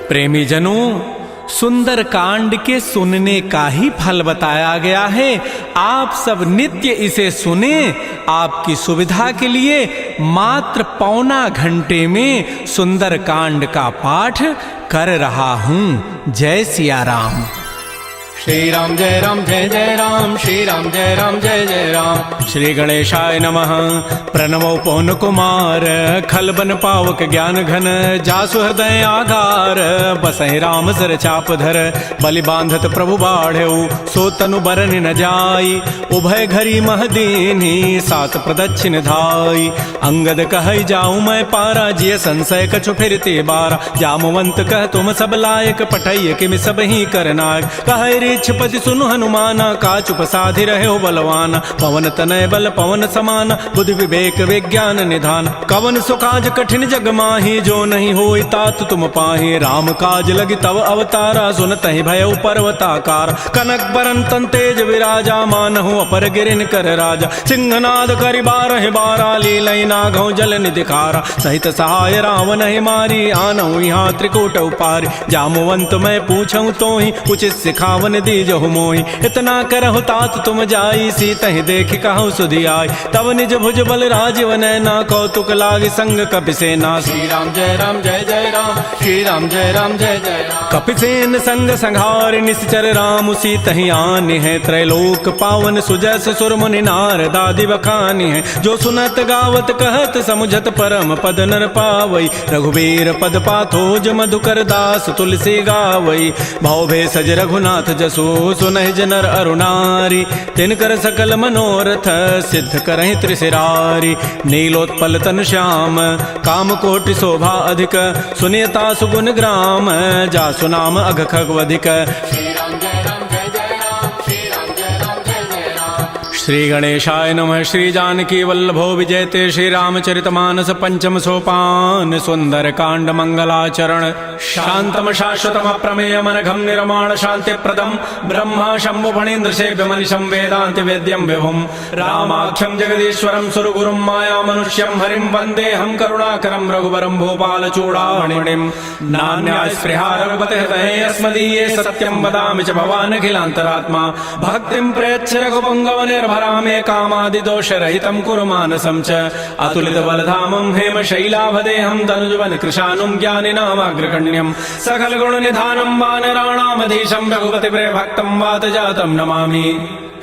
प्रेमी जनों, सुंदर कांड के सुनने का ही फल बताया गया है। आप सब नित्य इसे सुने। आपकी सुविधा के लिए मात्र पौना घंटे में सुंदर कांड का पाठ कर रहा हूं। जय सिया राम। श्री राम जय राम जय जय राम, श्री राम जय राम जय जय राम। श्री गणेशाय नमः। प्रणवो पवन कुमार, खलबन पावक ज्ञान घन, जासु हृदय आगार, बसहि राम सर चाप धर, बलि बांधत प्रभु बाढ़ऊ, सो तनु बरन न जाई, उभय घरी महदीनी, सात प्रदक्षिण धाई। अंगद कहै जाऊं मैं पारा, जिय संशय कछु फिरते बारा, जामवंत कह तुम सब लायक, पठैय किमि सब ही करनायक। कहै पति सुनु हनुमाना, काचुप साधि रहे हो बलवाना, पवन तनय बल पवन समाना, बुद्धि विवेक विज्ञान निधान। कवन सुकाज कठिन जग माही, जो नहीं होई तात तुम पाही, राम काज लगी तव अवतारा, सुनतहि भयउ पर्वताकार। कनक बरन तन तेज विराजा, मानहु अपर गिरिन कर राजा, सिंहनाद करि बारहि बारा, लीलई नागौ जल निधिखारा। सहित सहाय रावण ही मारी, आनहु यहाँ त्रिकूट उपारी, जामवंत मैं पूछऊं तो ही, उचित सिखावन दीजहु मोहि। इतना करहु तात तुम जाई, सीतहि देखि कहु सुधि आई, तब निज भुज बल राजीव नैना, कौतुक लागी संग कपिसेना। श्री राम जय राम जय जय राम, श्री राम जय राम जय जय राम। कपिसेन संग संहार, निश्चर राम सीतहि आनि है, त्रैलोक पावन सुजस सुर मुनि नारद आदि बखानि है। जो सुनत गावत कहत समुझत परम पद नर पावई, रघुबीर पद पाथोज मधुकर दास तुलसी गावई। भव भे सज रघुनाथ जसु, सुनहि जनर अरुणारी, तिनकर सकल मनोरथ सिद्ध करहि त्रिशिरारी। नीलोत्पल तन श्याम, काम कोटि शोभा अधिक, सुनियता सुगुण ग्राम, जासु नाम अघ खगवधिक। श्री राम जय राम जय जय राम, श्री राम जय राम जय जय राम। श्री गणेशाय नमः। श्री जानकी वल्लभो विजयते, श्री रामचरितमानस पंचम सोपान, सुंदर कांड मंगलाचरण। शांतम शाश्वतम प्रमेयम अनघम निर्माण शांति प्रदम, ब्रह्मा शंभु फणीन्द्र सेव्य मनिषं वेदांति वेद्यम विभुम, रामाख्यम जगदीश्वरम सुरगुरुम माया मनुष्यम हरिम वंदे हम करुणाकरम रघुवरम भूपाल चूड़ामणिम। नान्या स्पृहा रघुपते हृदये अस्मदीये, सत्यम वदामि च भवान् अखिलान्तरात्मा, भक्तिं प्रयच्छ रघुपुंगव निर्भरामे, कामादि दोष रहितं कुरु मानसं च। अतुलित बलधामं हेम शैलाभदेहं, तनुजवन कृशानुं ज्ञानिनामाग्रगण्यं, सकल गुण निधानं वानराणामधीशं, रघुपति प्रिय भक्तं वात जातं नमामि।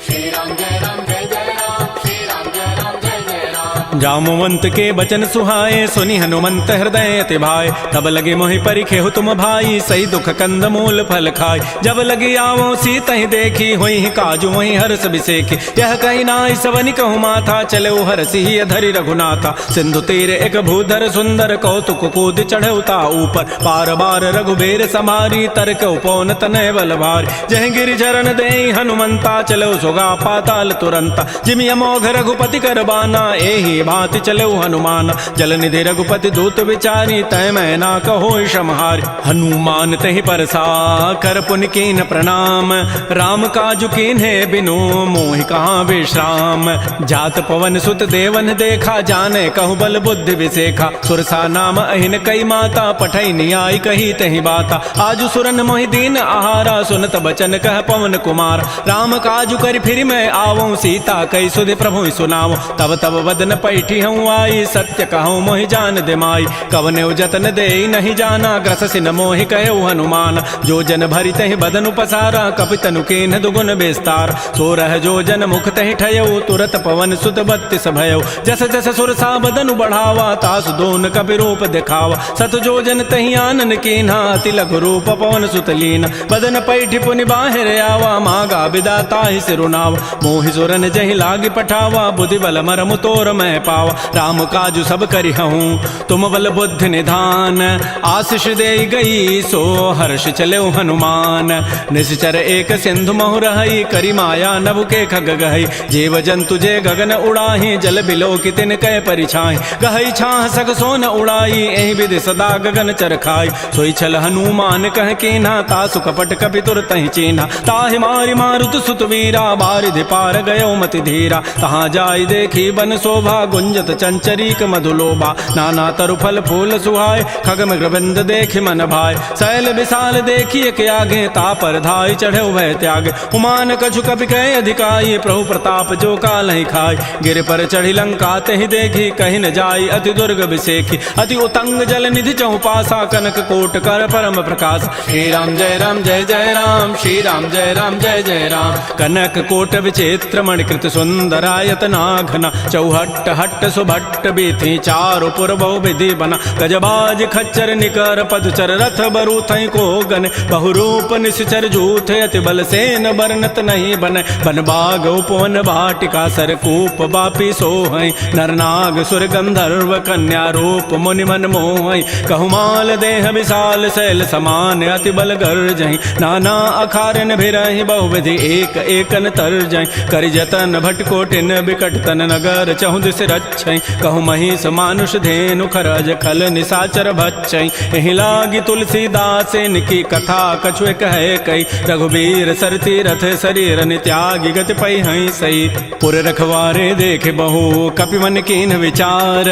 श्री राम जय राम जय जय राम, श्री राम जय राम जय जय राम। जामवंत के बचन सुहाए, सुनि हनुमंत हृदय अति भाए, तब लगे मोहि परिखेहु तुम भाई, सही दुख कंद मूल फल खाय। जब लगी आवो सीतहि देखी, होई काजू वही हर्ष बिसेखी, यह कही नाई सवनि कहु माथा, चले हरसि धरि रघुनाथा। सिंधु तीर एक भूधर सुंदर, कौतुक कूद चढ़ौता ऊपर, पार बार रघुबीर समारी, तरक उपौन तनय बल भारी। जह गिरि चरण देहि हनुमंता, चलो सुगा पाताल तुरंता, जिमि अमोघ रघुपति कर बाना, एहि भांति चलो हनुमान। जल निधि रघुपति दूत विचारी, तय मैं ना कहो क्षमहारी। हनुमान तहि परसा कर पुनि कीन प्रणाम, राम काजु कीन्हे बिनु मोहि कहाँ विश्राम। जात पवन सुत देवन देखा, जाने कहु बल बुद्धि विसेखा, सुरसा नाम अहिन कई माता, पठै नियाई कही तहि बाता। आजु सुरन मोहि दीन आहारा, सुनत बचन कह पवन कुमार। राम काजु कर फिर मैं आवऊं, सीता कई सुधि प्रभु सुनाओ। तब तब वदन पैठी हूँ आई, सत्य कहूँ मोहि जान दिमाई। कवने जतन दे नहीं जाना, ग्रससि न मोहि कहे हनुमान। जो जन भरि तहि बदनु पसारा, कपितनु कीन्ह दुगुन विस्तार। सो रह जो जन मुख तहि ठयऊ, तुरत पवन सुत बत्तिस भयऊ। जस जस सुरसा बदनु बढ़ावा, तासु दोन कपि रूप दिखावा। सत जो जन तहि आनन कीन्हा, अति लघु रूप पवन सुत लीन। बदन पैठि पुनि बाहिर आवा, मागा बिदा ताहि सिरुनावा। मोहि सुरन जहि लागी पठावा, बुद्धि बल मरमु तोर मैं पावा। राम काजु सब करिहूँ, तुम बल बुद्धि निधान। आशीष दे गई सो हर्ष चले हनुमान। निश्चर एक सिंधु महु रही, करी माया नभ के खग गहई। जीव जंतु जे गगन उड़ाही, जल बिलो की तिन कै परिछाई। गहई छाह सग सोन उड़ाई, एहि विधि सदा गगन चरखाई। सोई छल हनुमान कह कीन्हा, तासु कपट कपि तुरतहि चीन्हा। ताहि मारि मारुत सुत वीरा, बारिधि पार गयो मति धीरा। तहाँ जाई देखी बन शोभा, गुंजत चंचरीक मधुलोभा नाना तरु फल फूल सुहाय खग मृगबंद देख मन भाय शैल विशाल देखिए के आगे तापर धाय चढ़े भय त्याग उमान कछु कपि कह अधिकाई प्रभु प्रताप जो काल ही खाय गिर पर चढ़ी लंका तेहि देखी कहीं न जाई अति दुर्ग विसेखी अति उतंग जल निधि चौपासा कनक कोट कर परम प्रकाश श्री राम जय राम जय जय राम श्री राम जय राम जय जय राम कनक कोट विचित्र मणिकृत सुंदरायत नाघना चौहट्ट हट्ट सुभट्ट बीथी चारु पुर बहु विधि बना गजबाज खच्चर निकर पदचर रथ बरु थई को गन बहुरूप निश्चर जूथ अति बल सेन बरनत नहीं बन बन बाग उपवन बाटिका सरकूप बापी सोहै नरनाग सुर गंधर्व कन्या रूप मुनि मन मोहै कहुमाल देह विशाल शैल समान अति बल गर्जहि नाना अखारन भिरहि बहुविधि एक एकन तरजहि करि जतन भटकोटिन बिकट तन नगर चहुदिस रक्षै कहु महिष मानुष धेनु खरज खल निशाचर भक्षै एहि लागी तुलसीदास इनकी कथा कछु कहे कई रघुबीर सरती रथ शरीर त्यागी गति पै हई सही पुर रखवारे देख बहु कपि मन कीन विचार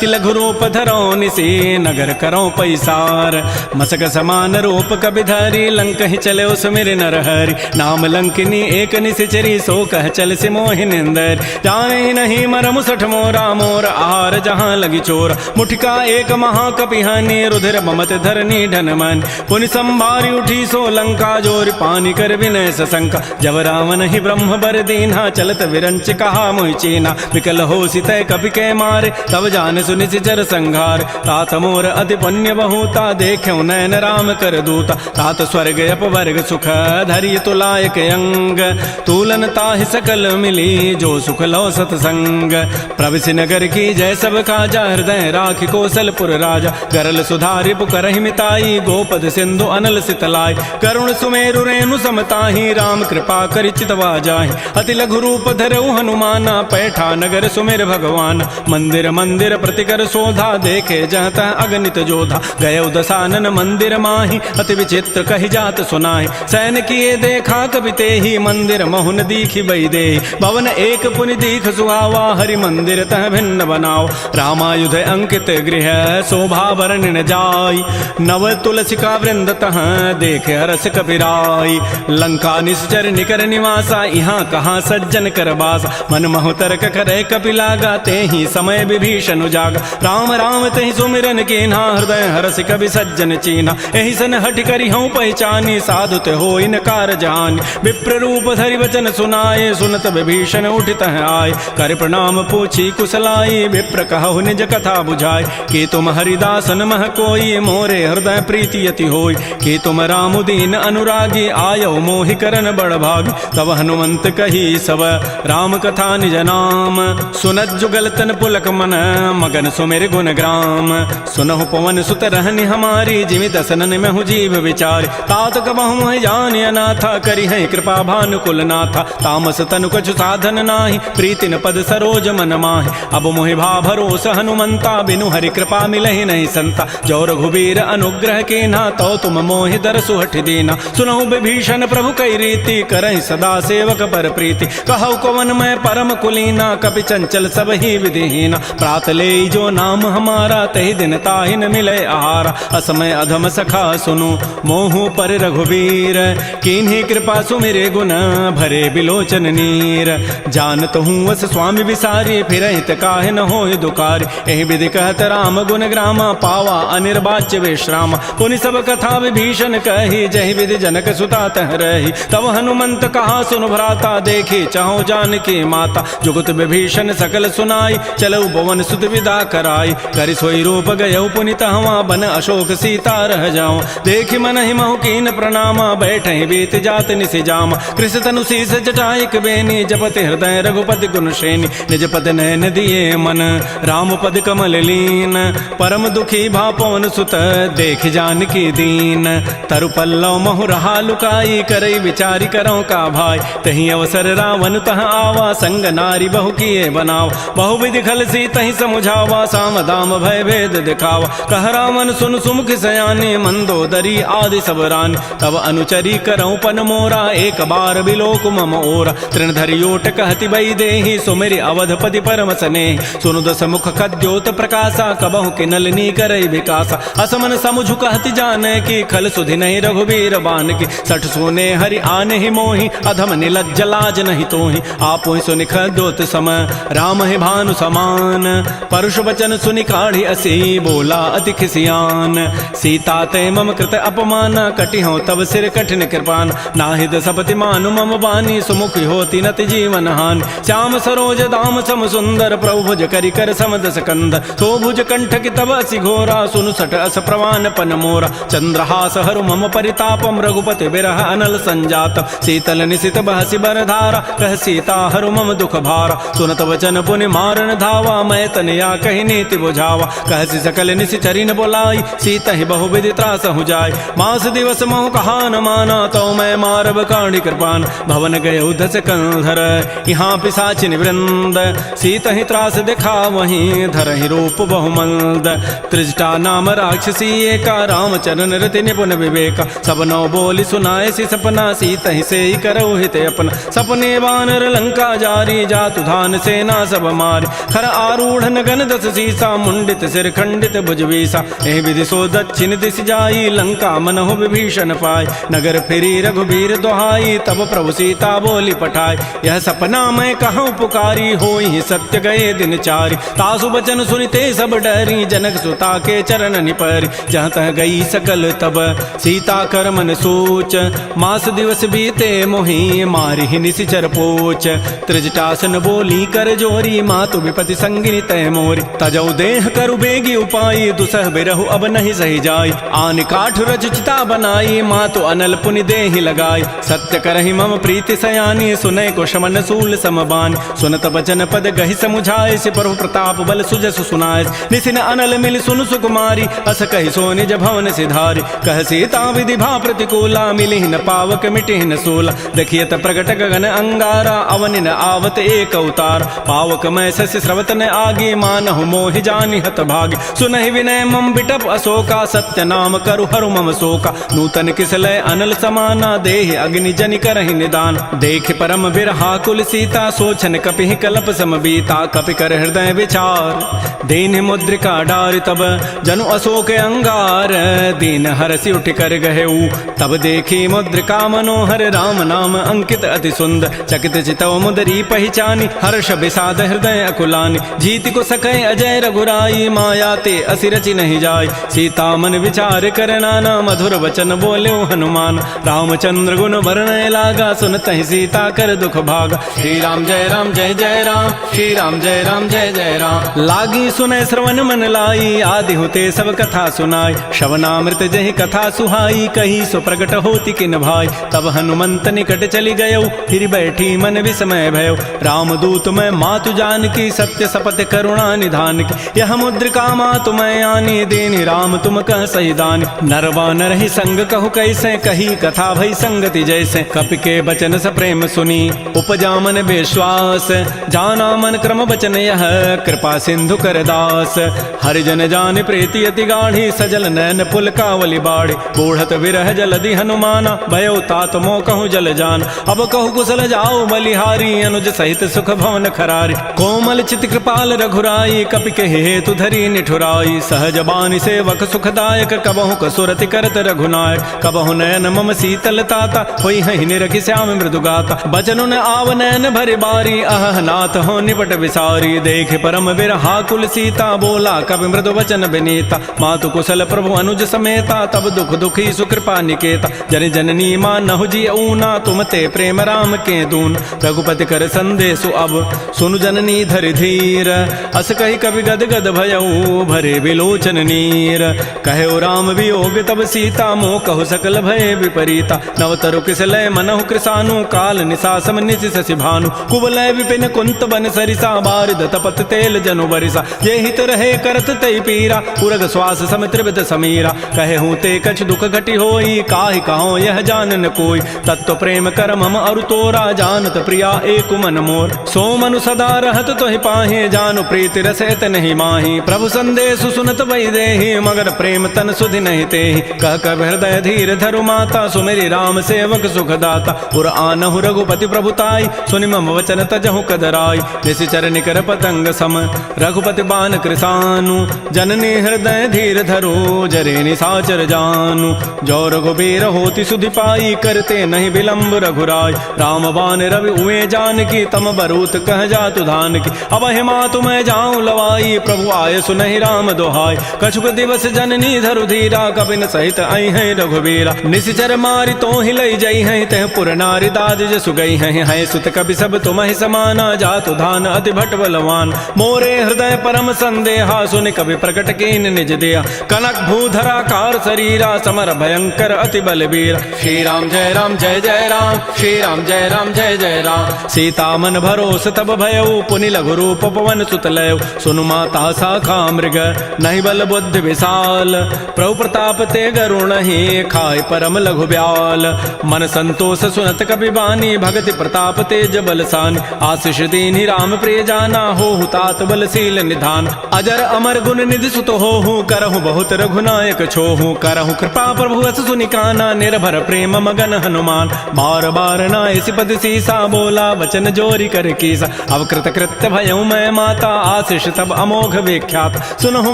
तिलघु रूप धरो निसी नगर करो पैसार मसक समान रूप कपि धरी लंक ही चले सुमिर नर हरि नाम लंकिनी एक निशिचरी सो कह चल से मोहिनिंदर जाने नहीं मरम सठ मोरा मोर आहार जहाँ लगी चोर मुठिका एक महाकपि हनि रुधिर ममत धरनी ढन मन पुनि संभारी उठी सो लंका जोर पानी कर विनय सशंका जब रावण ही ब्रह्म बर दीन्हा चलत विरंच कहा मोहि चीना विकल हो सितय कपि के मारे तब जान सुनि सिचर संघार तात मोर अति पुण्य बहुता देख्यो नयन राम कर दूता तात स्वर्ग अपवर्ग सुख धरिय तुलायक अंग तूलन ताहि सकल मिली जो सुख लो सतसंग प्रविशि नगर की जय सब काजा हृदय राखि कौशलपुर राजा गरल सुधारि पुकरहि मिताई गोपद सिंधु अनल सितलाय करुण सुमेरु रेणु समताहि राम कृपा करि चितवा जाहि अति लघु रूप धरऊ हनुमाना पैठा नगर सुमेर भगवान मंदिर मंदिर प्रतिकर शोधा देखे जहत अगणित जोधा गय दसानन मंदिर माहि अति विचित्र कहि जात सुनाहि सैन किए देखा कवि तेहि मंदिर महुन दीखि बई दे भवन एक पुनि दीख सुहावा हरि मंदिर तह भिन्न बनाओ रामायुध अंकित गृह शोभा वर्णन जाय नव तुलसिका वृंद तह देख हरस कपिराय लंका निश्चर निकर निवासा यहाँ कहाँ सज्जन कर बासा मन महु तर्क करे कपि लागा तेहि समय विभीषण जागा राम राम तेहि सुमिरन कीन्हा हृदय हरस कवि सज्जन चीन्हा एहि सन हटि करि हूँ पहचानी साधु ते हो इनकार जानी विप्र रूप धरि वचन सुनाए सुनत विभीषण उठित आय कर प्रणाम पूछी कुशलाई विप्र कहु निज कथा बुझाय कि तुम हरिदासन मह कोई मोरे हृदय प्रीति यति होय कि तुम राम दीन अनुरागी आयो मोहि करन बड़ भाग तब हनुमंत कही सब राम कथा निज नाम सुनत जुगल तन पुलक मन मगन सुमेर गुण ग्राम सुनहु पवन सुत रहनि हमारी जिमि दसनन में हूँ जीव विचार तात कबहु जान अनाथा करी है कृपा भानुकुल नाथा तामस तनु कछु साधन नाही प्रीति न पद सरोज मन माहि अब मोहि भा भरोस हनुमंता बिनु हरि कृपा मिलहि नहीं संता जो रघुबीर अनुग्रह के ना तो तुम मोहि दर सुहठ दीना सुनहु विभीषण प्रभु कई रीति करहि सदा सेवक पर प्रीति कहु कवन मैं परम कुलीना कपि चंचल सब ही विधिहीना प्रात ले जो नाम हमारा तहि दिन ताहि न मिले आहारा असमय अधम सखा सुनु मोहु पर रघुबीर किन्हीं कृपा सुमिरे गुण भरे बिलोचन नीर जानत हूँ वस स्वामी विसारी फिर हित काहे न होय दुकार एहि विधि कहत राम गुण ग्रामा पावा अनिर्वाच्य विश्राम पुनि सब कथा विभीषण कही जहि विधि जनक सुता तह रही तब हनुमंत कहा सुन भ्राता देखी चाहो जानकी माता जुगत विभीषण सकल सुनाई चलो भवन सुत विदा कराई करि सोई रूप गयो पुनित हवा बन अशोक सीता रह जाओ देखि मन ही महु कीन प्रणामा बैठे बीत जात निसि जामा कृष तनु शीस जटाइक बेनी जपति हृदय रघुपति गुण श्रेणी निज पद नयन दिए मन राम पद कमल लीन परम दुखी भा पवन सुत देख जानकी दीन तरु पल्लव महु रहा लुकाई करई विचारी करो का भाई तही अवसर रावण तह आवा संग नारी बहु किए बनावा बहु विधि खल सी तही समुझावा साम दाम भय भेद दिखावा कह रावण सुन सुमुख सयानी मंदोदरी आदि सब रानी तब अनुचरी करऊं पन मोरा एक बार बिलोक मम ओरा तृण धरियोट कहति बई देहि सुमेरि अवधपति पर कर्म सने। सुनु दस मुख खद्योत प्रकाशा कबहु के नलिनी करई विकासा। असमन समुझु कहति जाने की खल सुधि नहीं रघुबीर बान की। सठ सोने हरि आने ही मोहि अधम निलज्ज लाज नहीं तोहि। आपो ही सुनि खद्योत सम राम ही भानु समान। परुष वचन सुनि काढ़ी असी बोला अति खिसियान। सीता ते मम कृत अपमान कटि हो तब सिर कठिन कृपान। नाहिद सपति मानु मम बानी सुमुखी होती नति जीवन हानि। श्याम सरोज दाम सम सुंदर प्रभु भुज करि कर समदस कंद। सो भुज कंठ की तब असि घोरा सुनु सट अस प्रवान पन मोरा। चंद्रहास हरु मम परितापम रघुपति बिरह अनल संजात। शीतल निशित बहसि बरधारा कह सीता हरु मम दुख भारा। सुनत वचन पुनि मारन धावा मैं तनया कहि नीति बुझावा। कहसि सकल निशि चरिन बोलाई सीता ही बहु विधि त्रास हो जाय। मास दिवस महु कहा न माना तो मैं मारब काढ़ी कृपान। भवन गए उधस कंधर यहाँ पिशाचिन वृंद। सीता ही त्रास दिखा वहीं धर ही रूप बहुमंद। त्रिजटा नाम राक्षसी एका रामचरण रति निपुण विवेका। सब नौ बोली सुनाए सी सपना सीता ही से ही करौ हित अपना। सपने वानर लंका जारी जातु धान सेना सब मारी। खर आरूढ़ नगन दस सीसा मुंडित सिर खंडित भुजवीसा। एह विधि सो दक्षिण दिश जाई लंका मनहु विभीषण पाय। नगर फिरी रघुबीर दोहाई तब प्रभु सीता बोली पठाई। यह सपना मैं कहूँ पुकारी होई सत्य गए दिन चारि। तासु बचन सुनिते सब डरी जनक सुता के चरण निपरि। जहाँ तह गई सकल तब सीता कर मन सोच। मास दिवस बीते मोहि मारि निशिचर पोच। त्रिजटासन बोली कर जोरी मातु विपति संगिनी तय मोरी। तजौ देह करु बेगी उपाई दुसह बिरहु अब नहीं सही जाई। आन काठ रचिता बनाई मातु अनल पुनि देहि लगाई। सत्य करहि मम प्रीति सयानी सुनय को शमन सूल समबान। सुनत बचन पद गहि समुझाए से प्रभु प्रताप बल सुजस सुनाय। निसिन अनल मिल सुन सुकुमारी अस कहि सो निज भवन सिधारी। कह सीता विधि भा प्रतिकूला मिलिहि न पावक मिटिहि न सोला। देखियत प्रगट गगन अंगारा अवनि न आवत एक अवतार। पावक मैं शशि स्रवत न आगे मानहु मोहि जानि हत भागी। सुनहि विनय मम बिटप अशोका सत्य नाम करु हरु मम शोका। नूतन किसलय अनल समाना देहि अग्नि जनि करहि निदान। देख परम बिरहा कुल सीता सोचन कपिहि कलप सम बीता। कपि कर हृदय विचार दीन मुद्रिका डार तब जनु अशोक अंगार। दीन हरसि उठ कर गहेऊ तब देखी मुद्रिका मनोहर। राम नाम अंकित अति सुंदर चकित चितव मुदरी पहचानी। हर्ष विषाद हृदय अकुलानी जीति को सकै अजय रघुराई। माया ते असि रचि नहीं जाय सीता मन विचार कर नाना। मधुर वचन बोले हनुमान रामचंद्र गुण वर्णय लागा। सुनत ही सीता कर दुख भागा। श्री राम जय राम जय जय राम। श्री राम जय राम जय जय राम। लागी सुनय श्रवण मन लाई आदि होते सब कथा सुनाई। श्रवणामृत जहि कथा सुहाई कही सो प्रगट होती किन भाई। तब हनुमंत निकट चली गयो फिर बैठी मन विस्मय भयो। रामदूत मैं मातु जान की सत्य सपथ करुणा निधान की। यह मुद्रिका मातु मैं आनी देनी राम तुम कह सही दानी। नरवा नर ही संग कहु कैसे कही कथा भई संगति जैसे। कपि के बचन स प्रेम सुनी उपजा मन विश्वास। जाना मन क्रम बचन यह कृपा सिंधु कर दास। हरिजन जान प्रीति अति गाढ़ी सजल नैन पुल कावली बाढ़ी। बूढ़त विरह जलधि हनुमाना भयो तात मो कहूँ जल जान। अब कहु कुशल जाओ बलिहारी अनुज सहित सुख भवन खरारी। कोमल चित कृपाल रघुराई कपि के हेतु धरी निठुराई। सहज बानी सेवक सुखदायक कबहु कसुरति करत रघुनायक। कबहु नयन मम शीतल ताता होई हहि निरखि श्याम मृदु गाता। बचनु न आव नयन भरि बारी अह नाथ हो निपट विसारी। देख परम बिरहा कुल सीता बोला कवि मृदु वचन विनीता। मातु कुशल प्रभु अनुज समेता तब दुख दुखी सुकृपा निकेता। जन जननी मानहु जी ऊना तुम ते प्रेम राम के दून। रघुपति कर संदेशु अब सुनु जननी धरि धीर। अस कहि कवि गद गद भयऊ भरे विलोचन नीर। कहो राम वियोग तब सीता मोह कहु सकल भय विपरीता। नवतरु किसलय मनहु कृसानु काल निशासम निशि शशि भानु। कुवलय विपिन कुंत बन सरिसा बारिद तपत तेल जनु बरिसा। ये हित रहे करत तई पीरा उरग श्वास सम त्रिविध समीरा। कहे हूँ ते कछ दुख घटी होई काहि कहो यह जान न कोई। तत्व प्रेम कर मम अरु तोरा जानत प्रिया एक मन मोर। सो मनु सदा रहत तोहि पाहे जानु प्रीति रसैत नहीं माही। प्रभु संदेश सुनत बई देहि मगर प्रेम तन सुधि नहीं तेहि। कह कब हृदय धीर धरु माता सुमेरि राम सेवक सुखदाता। पुर आनहु रघुपति प्रभुताई सुनि मम वचन तजहु कदराई। निशि निश्चर निकर पतंग सम रघुपति बान कृसानु जननी हृदय धीर धरो जरे निशाचर जानु जो रघुबीर होति सुधि पाई करते नहीं विलंब रघुराय राम बान रवि उए जान की तम बरूत कह जातु धान की अब हिमा तुम्हें जाऊं लवाई प्रभु आय सुनहि राम दोहाय कछुक दिवस जननी धरु धीरा कबिन सहित आई है रघुबीरा निश्चर मारी तो ही लई जई है तह पुर नारी दाद जसु गई है सुत कवि सब तुम्हें समाना जातु धान अति भट बलवान मोरे हृदय परम संदेहा सुन कवि प्रकट कीन निज दिया कनक भूधरा कार शरीरा समर भयंकर अति बलबीर श्री राम जय राम जय जय राम श्री राम जय राम जय जय राम सीता मन भरोस तब भयउ पुनि लघु रूप पवन सुत लय सुनु माता शाखा मृग नहीं बल बुद्धि विशाल प्रभु प्रताप ते गरुण ही खाय परम लघु ब्याल मन संतोष सुनत कपि बानी भगति प्रताप तेज बलसान आशीष दीनि राम प्रिय जाना हो तात बलशील निधान अजर अमर गुण निधि सुत हो करहु बहुत रघुनायक छोहु करहु कृपा प्रभु अस सुनिकाना निर्भर प्रेम मगन हनुमान बार बार नायसी पद सीसा बोला वचन जोरी कर कीसा अब कृत कृत्य भयउ मैं माता आशीष तब अमोघ विख्यात सुनहु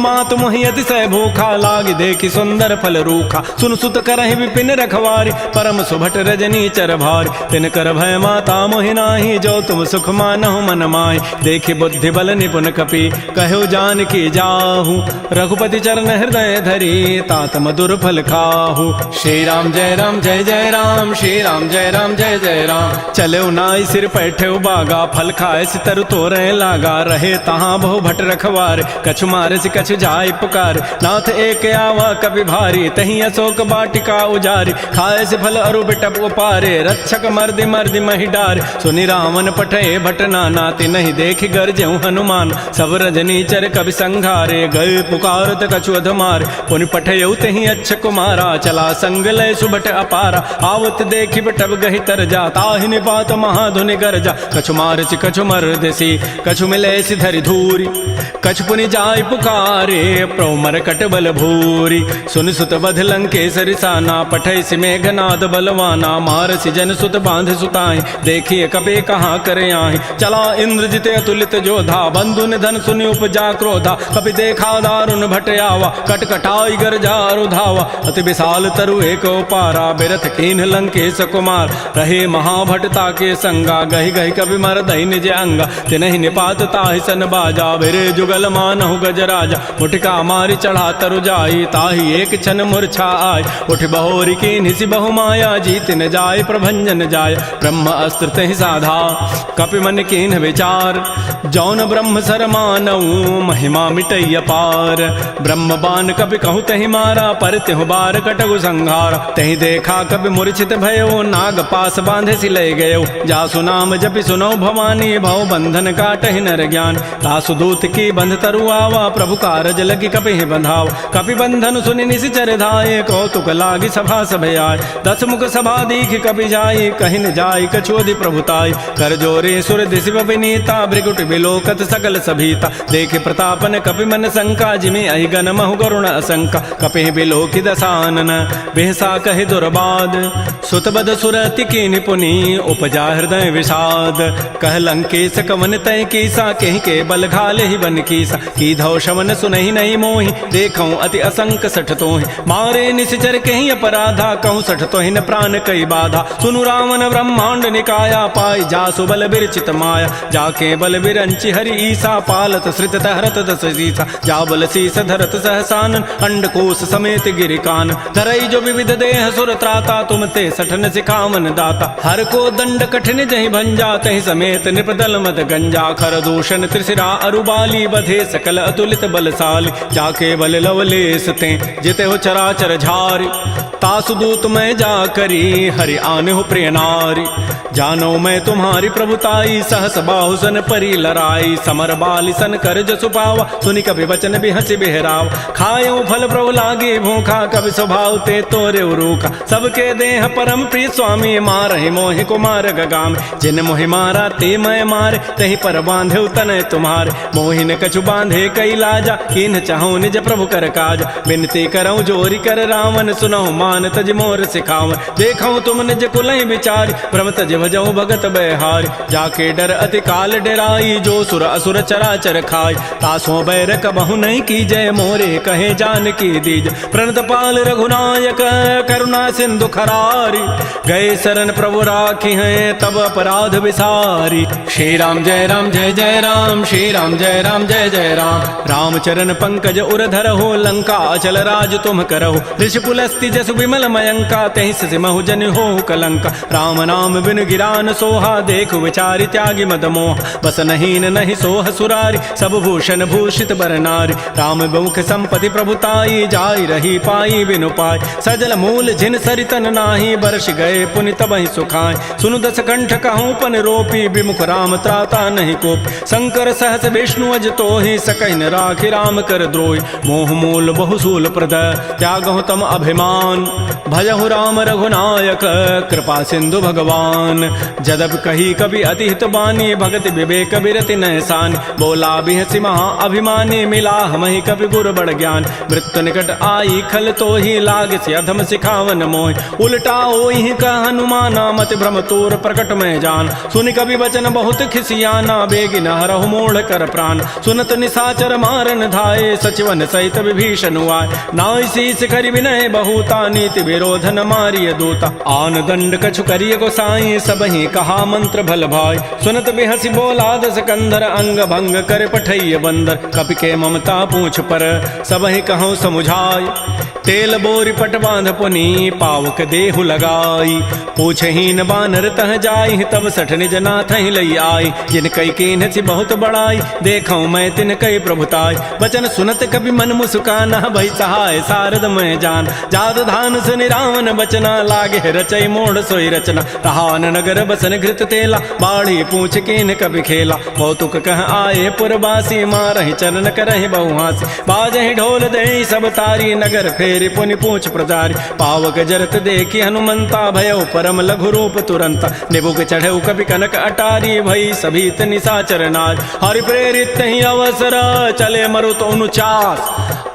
मात मोहि अतिशय भूखा लागी देखी सुंदर फल रूखा सुन सुत करहि विपिन रखवारी परम सुभट रजनी चर भारी तिन कर भय माता मोहि नाही जो तुम सुख मानहु मन माहि देखि बुद्धि बल निपुन कपि कहो जान की जाहु रघुपति चरण हृदय धरी तात मधुर फल खाहु श्री राम जय राम जय जय राम श्री राम जय राम जय जय राम चले नाई सिर पैठे बागा फल खाए सितर तोरे लागा रहे तहाँ बहु भट रखवार कछु मारे से कछु जाय पुकार नाथ एक आवा कवि भारी तही अशोक बाटिका उजारी खाए से फल अरु बिटप उपारे रक्षक मर्दि मर्दि मही डार सुनि रावण पठे भट नाना ति नहीं देख गरजेउ हनुमान सब रजनी चर कवि संघारे गए पुकारत कछु अधमार पुनि पठयउ तही अच्छ कुमारा चला संग लय सुभट अपारा आवत देखि बटब गहि तर जा ताहि निपात महाधुनि गरजा कछु मारचि कछु मर्दसी कछु मिले धरि धूरी कछु पुनि जाय पुकारे प्रौमर कटबल भूरी सुन सुत बध लंकेसरि साना पठै सि मेघनाद बलवाना मारसि जन सुत बांध सुताई देखिए कबे कहाँ करे आहि चला इंद्रजित अतुलित जोधा बंधु निधन सुनि उपजा क्रोधा कपि देखा दारुण भट आवा कटकटाई गरजा रुधावा अति विशाल तरु एक पारा बिरथ कीन्ह लंकेश कुमार रहे महाभटता के संगा गहि गहि कवि मर दहि निज अंगा तिनहि निपात ताहि सन बाजा बिरे जुगल मानहु गजराजा मुटिका मारी चढ़ा तरु जाई ताहि एक क्षण मूर्छा आय उठ बहोरी की निसि बहु माया जीत न जाय प्रभंजन जाय ब्रह्म अस्त्र तहि साधा कपि मन कीन्ह विचार जौन ब्रह्म सर मानऊ महिमा मिटैय पार ब्रह्म बान कपि कहु तहि मारा पर तिहु बार कटगु संहार तहि देखा कपि मूर्छित भयो नाग पास बांधे सि लय गयो जासु नाम जपि सुनो भवानी भव बंधन काटहि नर ज्ञान तासु दूत की बंध तरु आवा प्रभु कारज लगी कपि बंधाव कपि बंधन सुनि निशिचर धाये कौतुक लागी सभा सभय आय 10 मुख सभा दीख कपि जाई कहि न जाई कछोदि प्रभुताई कर जोरे सुर दिशि विनीता भृगुट बिलोकत सकल सभीता देखे प्रतापन कपि मन शंका जिमि अहि गन महु करुण असंका कपि बिलोकि दसानन बेहसा कहि दुर्बाद सुतबद सुरति की निपुनि उपजा हृदय विषाद कह लंकेश कवन तय कीसा कहीं के बल घाले ही बन कीसा की धौ शवन सुनहि नहीं मोहि देखऊं अति असंक सठ तोहि मारे निश्चर कहीं अपराधा कहूँ सठ तोहि न प्राण कई बाधा सुनु रावण ब्रह्मांड निकाया पाई जासु बल बिरचित माया जाके बल बिरंचि हरि ईसा पालत श्रित हरत दस सीसा जा बल शीस धरत सहसानन अंडकोश समेत गिरिकान धरई जो विविध देह सुर त्राता तुम ते सठन सिखावन दाता हर को दंड कठिन जहि भंजा तहि समेत निपदल मद गंजा खर दूषण त्रिशिरा अरुबाली बधे सकल अतुलित बलशाली जाके बल लवलेस ते जिते हो चराचर झारी तासु दूत मैं जा करी हरि आने हो प्रिय नारी जानो मैं तुम्हारी प्रभुताई सहस बाहु सन परी लराई समर बाली सन कर जसु पावा सुनि कभी वचन भी हंसी बिहराव खायो फल प्रभु लागे भूखा कभी स्वभाव ते तोरे रूखा सबके देह परम प्रिय स्वामी मारहि मोहि कुमार गगाम जिन मोहि मारा ते मैं मारे तहि पर बांधे तनय तुम्हारे मोहि न कछु बांधे कई लाजा किन चाहूं निज प्रभु कर काज बिनती करऊं जोरी कर रावण सुनहु हनुमान तज मोर सिखाव, देखऊं तुम निज कुलहि विचार, भ्रम तज भजऊ भगत बैहार, जाके डर अति काल डराई, जो सुर असुर चराचर खाय, तासों बैर कबहु नहीं की जय, मोरे कहे जान की दीज, प्रणत पाल रघुनायक करुणा सिंधु खरारी, गए शरण प्रभु राखी हैं तब अपराध विसारी। श्री राम जय जय राम, श्री राम जय जय राम, रामचरण पंकज उर धरहो, लंका अचल राज तुम करहो, ऋषि पुलस्ति जसु विमल मयंका, तहि सिमहु जन हो कलंका, राम नाम बिन गिरान सोहा, देखु विचारि त्यागी मद मोह, बस नहीं नहीं सोह सुरारी, सब भूषण भूषित बर नारी, राम मुख संपत्ति प्रभुताई, जाय रही पाई बिनु पाय, सजल मूल जिन सरितन नाही, बरस गए पुनि तबहि सुखाय, सुनु दस कंठ कहूँ पन रोपी, विमुख राम त्राता नहीं कोप, शंकर सहस विष्णु अज तोहि, सकहि न राखि राम कर द्रोहि, मोह मूल बहुसूल प्रद त्यागहु तम अभिमान, भजहु राम रघुनायक कृपा सिंधु भगवान, जदब कही कवि अति हित बानी, भगति विवेक बिरति नैसान, बोला बिहसि महा अभिमानी, मिला हमहि कवि गुर बड़ ज्ञान, मृत्यु निकट आई खल तोहि, लाग से अधम सिखावन मोहि, उल्टा ओहि का हनुमाना, मत भ्रम तोर प्रकट में जान, सुनि कवि वचन बहुत खिसियाना, बेगी न हरहु मोढ़ कर प्राण, सुनत निसाचर मारन धाये, सचिवन सहित विभीषण आए, नाई शीस करि विनय बहुता, नीति विरोधन मारिय दूता, आन दंड कछु करिय गोसाई, सबहि कहा मंत्र भल भाई, सुनत बिहसि बोला दस कंधर, अंग भंग कर पठैय बंदर, कपि के ममता पूछ पर सबहि कहूँ समुझाय, तेल बोरी पट बांध पुनी पावक देहु लगाई, पूछहीन बानर तह जाई, तब सठ निज नाथ ही लई आई, जिन कई कीन सी बहुत बड़ाई, देखऊं मैं तिन कई प्रभुताई, वचन सुनत कभी मन मुस्काना, भई सहाय सारद मैं जान, जात धान सुनि रावण बचना, लागे रचई मोड़ सोई रचना, रहान नगर बसन घृत तेला, बाढ़ी पूछ कीन कभी खेला, कौतुक कह आए पुरवासी, मारहि चरण करहि बहुहासी, बाजहि ढोल दे सब तारी, नगर फेरि पुनि पूछ प्रजारी, पावक जरत देखी हनुमंता, भयो परम लघु रूप तुरंता, निबुक चढ़ऊ कभी कनक अटारी, भई सभीत निसाचर नार, हरि प्रेरित ही अवसर चले मरुत अनुचास,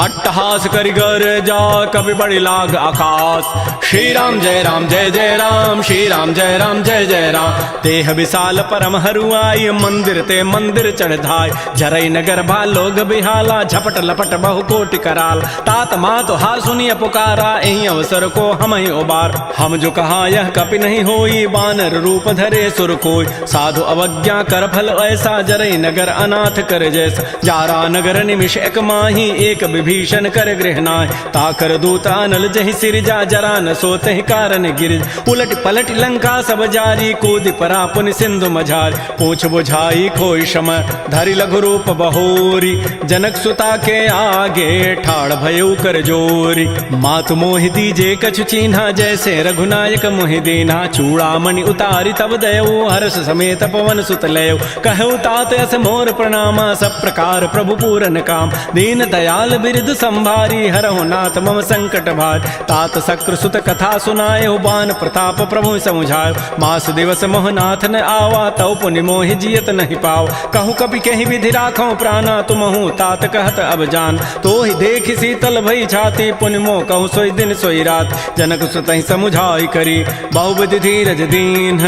अट्टहास करि गर जा कभी बड़ी लाग आकाश, श्री राम जय जय राम, श्री राम जय जय राम, देह विशाल परम हरुआई, मंदिर ते मंदिर चढ़ाई, जरई नगर भालोग बिहाला, झपट लपट बहु कोटि कराल, तात मात हार सुनिय पुकारा, एहि अवसर को हम ही उबार, हम जो कहा यह कपि नहीं होई, बानर रूप धरे सुर कोई, साधु अवज्ञा कर फल ऐसा, जरई नगर अनाथ कर जैसा, जारा नगर निमिष एक माही, एक विभीषण कर गृहनाय, ताकर दूता नल जहि सिरजा, जरा न सोते कारण गिर, उलट पलट लंका सब जारी, कूद परा पुनि सिंधु मझार, पूछ बुझाई खोई शम, धरि लघु रूप बहोरी, जनक सुता के आगे ठाड़ भयउ कर जोरी, मातु मोहि दीजे कछु चीन्हा, जैसे रघुनायक मोहि दीन्हा, चूड़ामणि उतारी तब दयऊ, हर्ष समेत पवन सुत लयऊ, कहऊ तात अस मोर प्रणामा, सब प्रकार प्रभु पूरन काम, दीन दयाल बिरद संभारी, हरहु नाथ मम संकट भार, तात सक्र सुत कथा सुनायो, बान प्रताप प्रभु समुझायो, मास दिवस मोहनाथ न आवा, तौ पुनि मोहि जियत नहीं पाव, कहूँ कपि कहीं विधि राखो प्राणा, तुमहु तात कहत अब जान, तो ही देख शीतल भई छाती, पुनि मोह कहूँ सोई दिन सोई रात, जनक सुतहि समुझाई करी, बहुविधि धीरज दीन,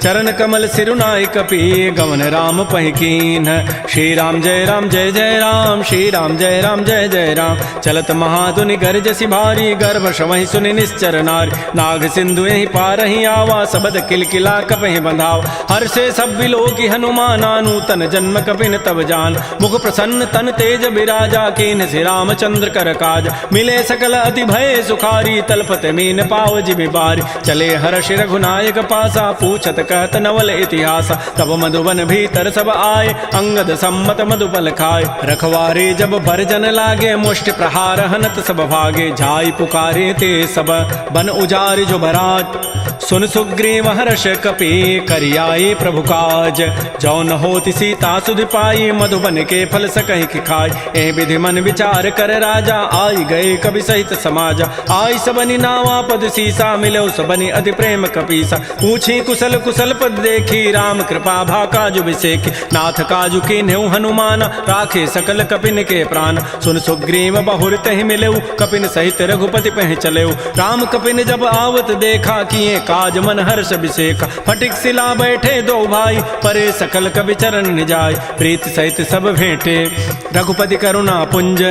चरण कमल सिरुनाई कपि, गवन राम पहिकीन, श्री राम जय जय राम, श्री राम जय जय राम, चलत महाधुनि गर्जसि भारी, गर्भ शवहि सुनि निश्चर नारी, नाग सिंधु यहीं पारहि आवा, सबद किलकिला कपहि बंधाव, हर्षे सब विलोकि हनुमाना, नूतन जन्म कपिन तब जान, मुख प्रसन्न तन तेज बिराजा, कीन से रामचंद्र कर काज, मिले सकल अति भय सुखारी, तलपत मीन पाव जिमि बारी, चले हर्ष रघुनायक पासा, पूछत कहत नवल इतिहास, तब मधुबन भीतर सब आए, अंगद सम्मत मधुपल खाए, रखवारे जब बरजन लागे, मुष्टि प्रहार हनत सब भागे, जाई पुकारे ते सब बन उजारि जो भराज, सुन सुग्रीव हर्ष कपि करियाए प्रभु काज, जौन होति सीता सुधि पाई, मधुबन के फल सकहि कि खाई, ए विधि मन विचार कर राजा, आई गए कवि सहित समाजा, आई सबनि नावा पद सीसा, मिलो सबनि अति प्रेम कपीसा, पूछी कुशल कुशल पद देखी, राम कृपा भा काजु विसेखी, नाथ काजु कीन्हु हनुमान, राखे सकल कपिन के प्राण, सुन सुग्रीव सुग्रीव बहुर तहि मिलेऊ, कपिन सहित रघुपति पह चलेऊ। राम कपिन जब आवत देखा, किए काज मन हर्ष बिसेखा। फटिक सिला बैठे दो भाई, परे सकल कवि चरण निजाय। प्रीत सहित सब भेंटे, रघुपति करुणा पुंज।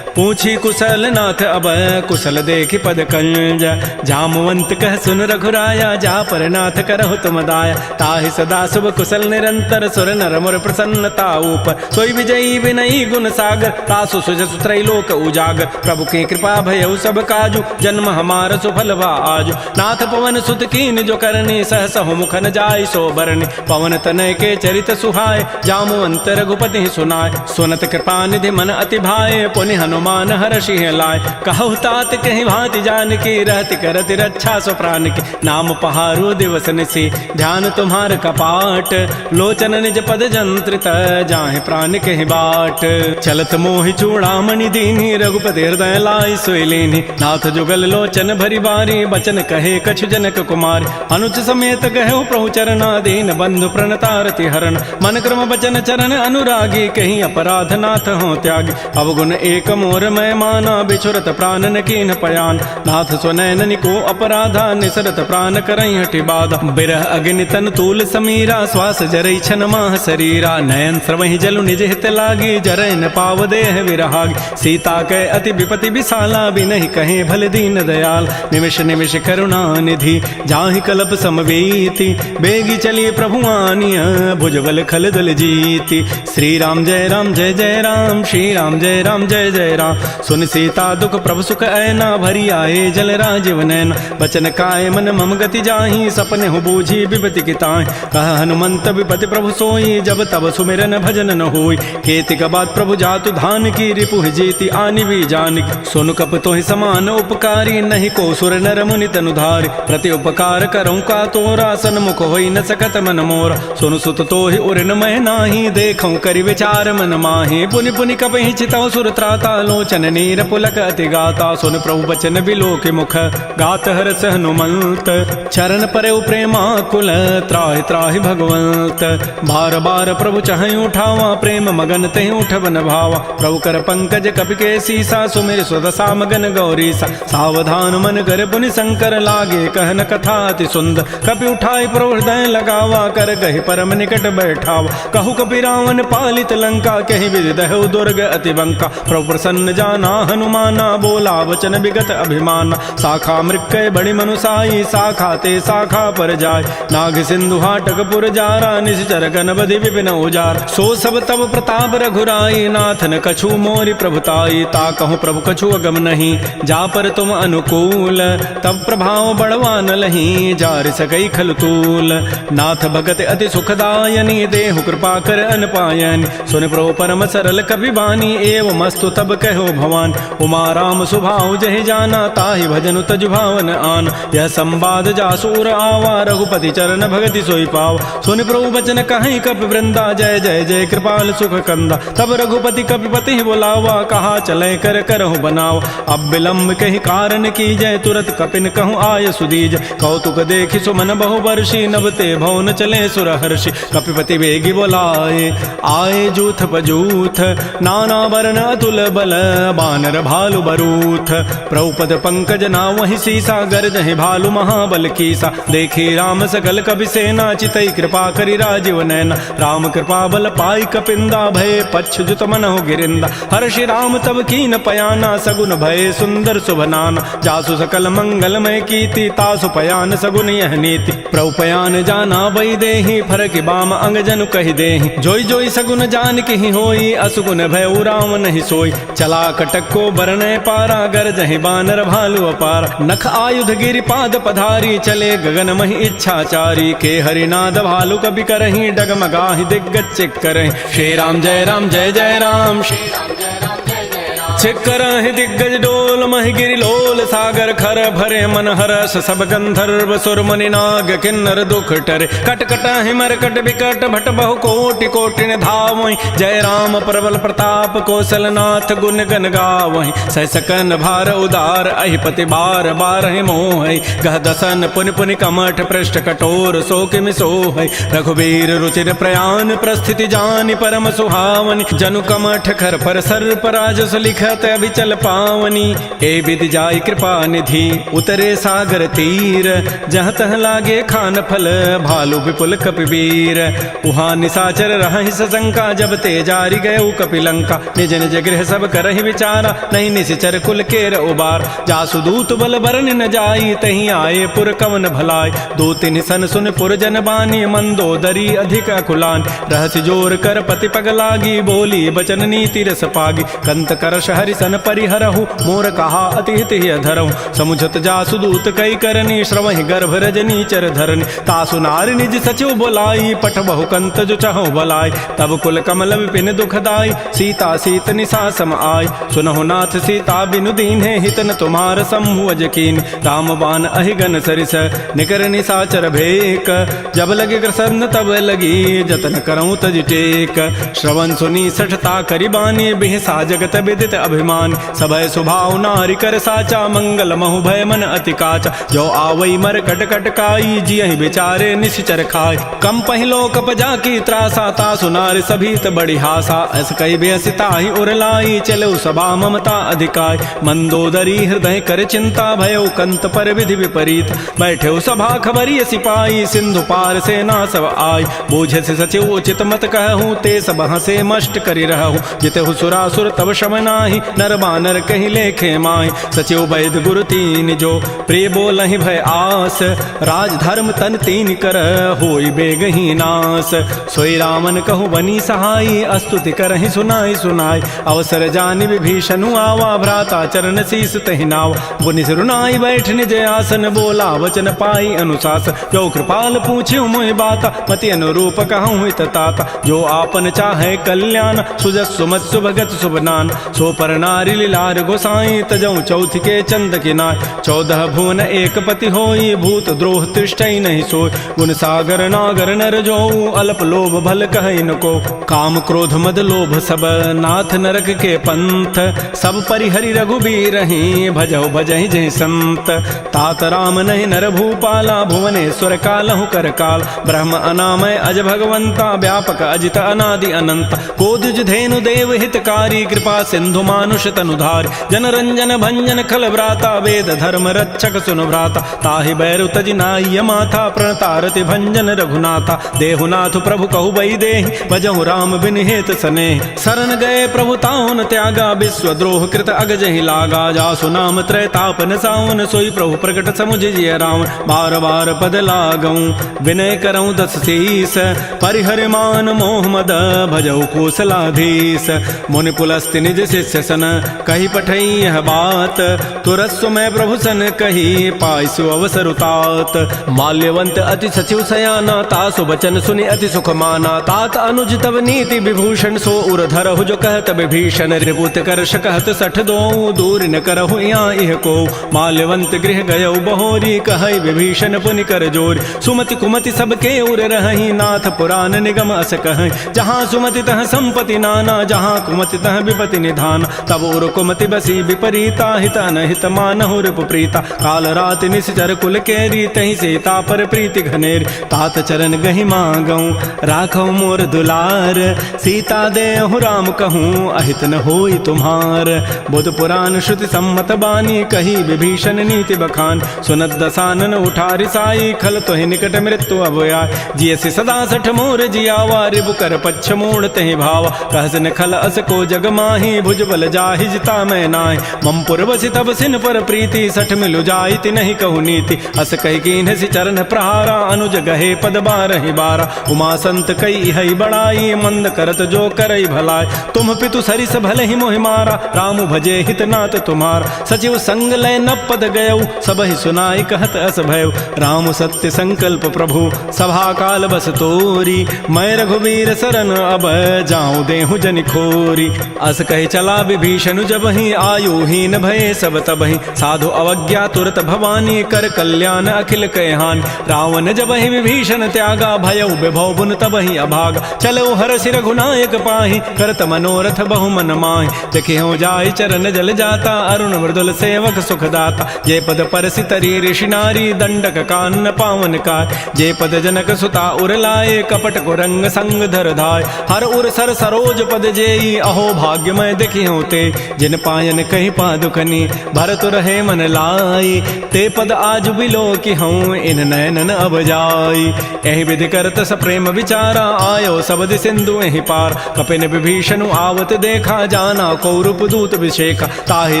पूछी कुशल नाथ अब, कुशल देखि पद कंज। जामवंत कह सुन रघुराया, जा पर नाथ करहु तुम दाया। ताहि सदा शुभ कुशल निरंतर, सुर नर मुर प्रसन्नता ऊपर। सोई विजयी विनयी गुण सागर, तासु सुजसु त्रैलोक उजागर। प्रभु की कृपा भयउ सब काजू, जन्म हमार सुफल भा आजु। नाथ पवन सुत कीन जो करनी, सहसहु मुख न जाय सो बरनी। पवन तनय के चरित सुहाय, जामवंत रघुपति सुनाय। सुनत कृपा निधि मन अति भाए, पुनि हनुमान हर्षि लाय। कहु तात कहीं भांति जानकी, रहति करति रक्षा सो प्राण की। नाम पहारो दिवस निसी, ध्यान तुम्हार कपाट। लोचन निज पद जंत्रित, जाहि प्राण कहि बाट। चलत मोहि चूड़ामणि दीनी, रघुपति हृदय लाई सोई लीनी। नाथ जुगल लोचन भरी बारी, बचन कहे कछु जनक कुमारी। अनुज समेत गहु प्रभु चरणा, दीन बंधु प्रणतारति हरण। मन क्रम बचन चरण अनुरागी, कहीं अपराध नाथ हो त्यागी। अवगुण एक मोर मैं माना, बिछुरत प्राण न कीन पयान। नाथ सुनैन निको अपराधा, निसरत प्राण करई हठि बाधा। बिरह अग्नि तन तूल समीरा, श्वास जरई छन माह शरीरा। नयन स्रवहि जलु निज हित लागी, जरय न पाव देह विरहागी। सीता कै अति विपति विशाला, बिनहि कहे भल दीन दयाल। निमिष निमिष करुणा निधि, जाहि कल्प समवेति। बेगी चलिए प्रभु आनिया, भुजबल खल दल जीति। श्री राम जय राम जय जय राम, श्री राम जय राम जय जय राम। सुन सीता दुख प्रभु सुख ऐना, भरी आए जल राजीव नैना। बचन काय मन मम गति जाहि, सपने हो बूझी विपति की ताहि। कह हनुमंत विपति प्रभु सोई, जब तब सुमिरन भजन न होई। केतिक बाद प्रभु जातु धान की, रिपुह जीति आनि भी जानकी। सुन कप तोहि समान उपकारी, नहीं को सुर नर मुनि तनुधारी। प्रति उपकार करऊँ का तोरा, सन्मुख होई न सकत मन मोरा। सुन सुत तोहि उरन मैं नाही, देखऊँ करि विचार मन माहि। पुनि पुनि कपहि चितौ सुर त्राता, लोचन नीर पुलक अति गाता। सुन प्रभु बचन बिलोक मुख, गात हरस हनुमंत। चरण परउ प्रेमाकुल, त्राहि त्राहि भगवंत। बार बार प्रभु चहई उठावा, प्रेम मगन तहि उठबन भावा। प्रभु कर पंकज कपि के सीसा, सुमिर सुदशा मगन गौरीसा। सावधान मन कर पुनि शंकर, लागे कहन कथा अति सुंदर। कपि उठाई प्रभु हृदय लगावा, कर गहि परम निकट बैठावा। कहु कपि रावण पालित लंका, कहि विधि दहु दुर्ग अति बंका। प्रभु प्रसन्न जाना हनुमाना, बोला वचन विगत अभिमाना। शाखा मृक्कय बड़ी मनुसाई, शाखा ते शाखा पर जाय। नाग सिंधु हाटक पुर जारा, निश्चर गण बधि विपिन उजार। सो सब तब प्रताप रघुराई, नाथ न कछु मोरि प्रभुताई। ता कहूँ प्रभु कछु अगम नहीं, जा पर तुम अनुकूल। तब प्रभाव बड़वा न लही, जार सकई खल तूल। नाथ भगत अति सुखदायनी, देहु कृपा कर अनपायनी। सुन प्रभु परम सरल कपि बानी, एवं मस्तु तब कहो भवान। उमा राम सुभाव जहि जाना, ताहि भजनु तजु भावन आन। यह संवाद जासूर आवा, रघुपति चरण भगति सोई पाव। सुन प्रभु बचन कहीं कपि वृंदा, जय जय जय कृपाल सुख कंदा। तब रघुपति कपिपति बुलावा, कहा चले कर करहु बनाव। अब विलंब कहि कारण की जय, तुरत कपिन कहूँ आय सुदीज। कौतुक देखि सुमन बहु वर्षी, नभते भवन चले सुर हर्षि। कपिपति वेगी बोलाए, आए जूथ पजूथ। नाना वर्ण अतुल बल, बानर भालु बरूथ। प्रभुपद पंकज नावहि सीसा, गरजहि भालु महाबल कीसा। देखी राम सकल कपि सेना, चितई कृपा करि राजीव नैना। राम कृपा बल पाई कपिंदा, भय पच्छ जुत मनहु गिरिंदा। हर्षि राम तब कीन पयाना, सगुन भय सुंदर शुभनाना। जासु सकल मंगलमय कीर्ति, तासु पयान सगुन यह नीति। प्रभु पयान जाना बई देहि, फरकि बाम अंग जनु कहि देहि। जोई जोई सगुन जान की होई, असुगुन भय राम नहीं सोई। चला कटक को बरनय पारा, गरजहि बानर भालु अपार। नख आयुध गिरि पाद पधारी, चले गगन महि इच्छाचारी। के हरिनाद भालु कपि करहि, डगमगाहि दिग्गज चिक करहि। श्री राम जय राम जय जय राम, श्री राम जय राम जय जय राम। चिक्करहि दिग्गज डोल, महि गिरि लोल सागर खर। भरे मन हरस सब गंधर्व, सुर मुनि नाग किन्नर दुख टरे। कट कटहि मरकट बिकट, भट बहु कोटि कोटि धावहि। जय राम प्रबल प्रताप, कौशल नाथ गुण गन गावहि। सहसकन भार उदार, अहिपति बार बारहि मोहि। गह दसन पुनि पुनि कमठ, पृष्ठ कठोर सो किमि सोहि। रघुबीर रुचिर प्रयाण, प्रस्थिति जानि परम सुहावनि। जनु कमठ खर पर सर्प राजस लिख, रहत अभिचल पावनी, ए विधि जाय कृपा निधि उतरे सागर तीर, जहाँ तह लागे खान फल भालू विपुल कपिवीर। उहाँ निशाचर रहि सशंका, जब ते जारी गयऊ कपिलंका, निज निज गृह सब करहि विचारा, नहीं निशिचर कुल केर उबार। जासु दूत बल बरन न जाई, तहीं आए पुर कवन भलाई, दो तिन सन सुन पुर जन बानी, मंदोदरी अधिक अकुलान। रहस्य जोर कर पति पग लागी, बोली बचन नीति रस पागी, कंत करश हरि सन परिहरहु, मोर कहा अति हित ही धरहु। समुझत जासु दूत कई करनी, श्रवहि गर्भ रजनी चर धरनी, तासु नारी निज सचिव बोलाई, पठ बहु कंत जो चहु बलाई। तब कुल कमल विपिन दुखदाई, सीता सीत निशा सम आई, सुनहु नाथ सीता बिनु दीन्हे, हितन तुम्हार शंभु अजकीन। राम बाण अहिगन सरिस निकर निशाचर भेक, जब लगे ग्रसन तब लगी, जतन करऊं तज टेक। श्रवण सुनी सठता करिबानी, बिहसा जगत विदित अभिमान, सभय सुभाव नारी कर साचा, मंगल महु भय मन अति काचा। जो आवई मर कट कट काई, जियहि बेचारे निश्चर खाय, कम पहिलो कप जाकी त्रासा, तासु नारी सभीत बड़ी हासा। अस कई बेसिता ही उरलाई, चलो सभा ममता अधिकाय, मंदोदरी हृदय कर चिंता, भयो कंत पर विधि विपरीत। बैठे सभा खबरी सिपाही, सिंधु पार सेना सब आई, बूझे से सचिव उचित मत कहूँ, ते सब हंसे मष्ट करि रहूँ। जितहु सुरासुर तब शम नाही, नर बानर कहि लेखे माय। सचिव वैद गुरु तीन जो, प्रिय बोलहि भय आस, राज धर्म तन तीन कर, होई बेगहि नास। सोई रामन कहु बनी सहाई, अस्तुति करहि सुनाई सुनाई, अवसर जानि विभीषणु आवा, भ्राता चरण शीस तहि नावा। पुनि सिरुनाई बैठ निज आसन, बोला वचन पाई अनुशासन, जो कृपाल पूछ्यु मोहि बाता, मति अनुरूप कहूँ हित ताता। जो आपन चाहे कल्याण, सुजस सुमत सुभगत सुभनान, सो पर नारी लीलार गोसाई, तजऊ चौथ के चंद किनाय। 14 भुवन एक पति होई, भूत द्रोह तृष्टि नहीं सोय, गुण सागर नागर नर जोऊ, अल्प लोभ भल कहै न को। काम क्रोध मद लोभ सब, नाथ नरक के पंथ, सब परिहरि रघुबीर ही, भजहु भजहि जय संत। तात राम नहीं नर भूपाला, भुवनेश्वर कालहु कर काल, ब्रह्म अनामय अज भगवंता, व्यापक अजित अनादि अनंत। कोदिज धेनु देव हितकारी, कृपा सिंधु मानुष तनुधार, जन रंजन भंजन खल व्राता, वेद धर्म रक्षक सुनु भ्राता। ताहि बैरु तजि नाय माथा, प्रणतारति भंजन रघुनाथा। देहुनाथ प्रभु कहु बई देहि, भजहु राम बिन हेत स्नेह। शरण गए प्रभु ताहुन त्यागा, विश्व द्रोह कृत अगजहि लागा। जासु नाम त्रैतापन सावन, सोई प्रभु प्रकट समुझ जिय रावण। बार बार पद लागऊं, विनय करऊं दस शीस, परिहर मान मोह मद, भजहु कौशलाधीश। मुनि पुलस्त्य निज शिष्य सन, कही पठई यह बात, तुरस्व मैं प्रभु सन कही, पाइसु अवसर उतात। माल्यवंत अति सचिव सयाना, तासु बचन सुनि अति सुख माना। तात अनुज तब नीति विभूषण, सो उर धरहु जो कहत विभीषण। रिपुत करश कहत सठ दोऊ, दूर न करहु यहाँ इह को। माल्यवंत गृह गयऊ बहोरी, कहै विभीषण पुनि कर जोरी। सुमति कुमति सबके उर रहहि, नाथ पुराण निगम अस कहै। जहाँ सुमति तह संपत्ति नाना, जहाँ कुमति तह विपति निधान। तब उर कुमति बसी विपरीता, हित अनहित मानहु रिपु प्रीता। काल रात निश्चर कुल केरी, तहि सीता पर प्रीति घनेरी। तात चरण गहि मांगऊं, राखौ मोर दुलार, सीता देहु राम कहूँ, अहित न होई तुम्हार। बुध पुराण श्रुति सम्मत बानी, कही विभीषण नीति बखान। सुनत दसानन उठारि साई, खल तोहि निकट मृत्यु अब आय। जियसि सदा सठ मोर जियावा, रिबु कर पच्छ मोड़ तहि भावा। कहस न खल अस को जग माही, भुज बल जाहि जिता मैं नाहि। मम पुर बसि तब सिन पर प्रीति, सठ मिलु जाइति नहीं कहु नीति। अस कहि कीन्हसि चरण प्रहारा, अनुज गहे पद बारहि बारा। उमा संत कई हई बड़ाई, मंद करत जो करई भलाई। तुम पितु सरिस भले ही मोहि मारा, राम भजे हित नाथ तुम्हारा। सचिव संग लय न पद गयऊ, सबहि सुनाई कहत अस भयऊ। राम सत्य संकल्प प्रभु, सभा काल बस तोरी। मैं रघुवीर शरण अब, जाऊं देहु जनि खोरी। अस कहि चला विभीषण जबहि, आयुहीन भये सब तबहि। साधु अवज्ञा तुरत भवानी, कर कल्याण अखिल कहान। रावण जबहि विभीषण त्यागा, भयउ विभव बुन तबहि अभागा। चलो हरषि रघुनायक पाहि, करत मनोरथ बहु मन माहि। देखियो जाय चरण जल जाता, अरुण मृदुल सेवक सुखदाता। जे पद परसि तरी ऋषि नारी, दंडक कानन पावन काय। जे पद जनक सुता उर लाए, कपट को रंग संग धर धाय। हर उर सर सरोज पद जेई, अहो भाग्यमय देखियो होते, जिन पायन कही पादुकनी भरत रहे मन लाई, ते पद आज बिलो की हूँ इन नैनन अब जाई। यही विधि करत सप्रेम विचारा, आयो सबद सिंधु यही पार, कपिन विभीषण आवत देखा, जाना कौरूप दूत विषेखा, ताहि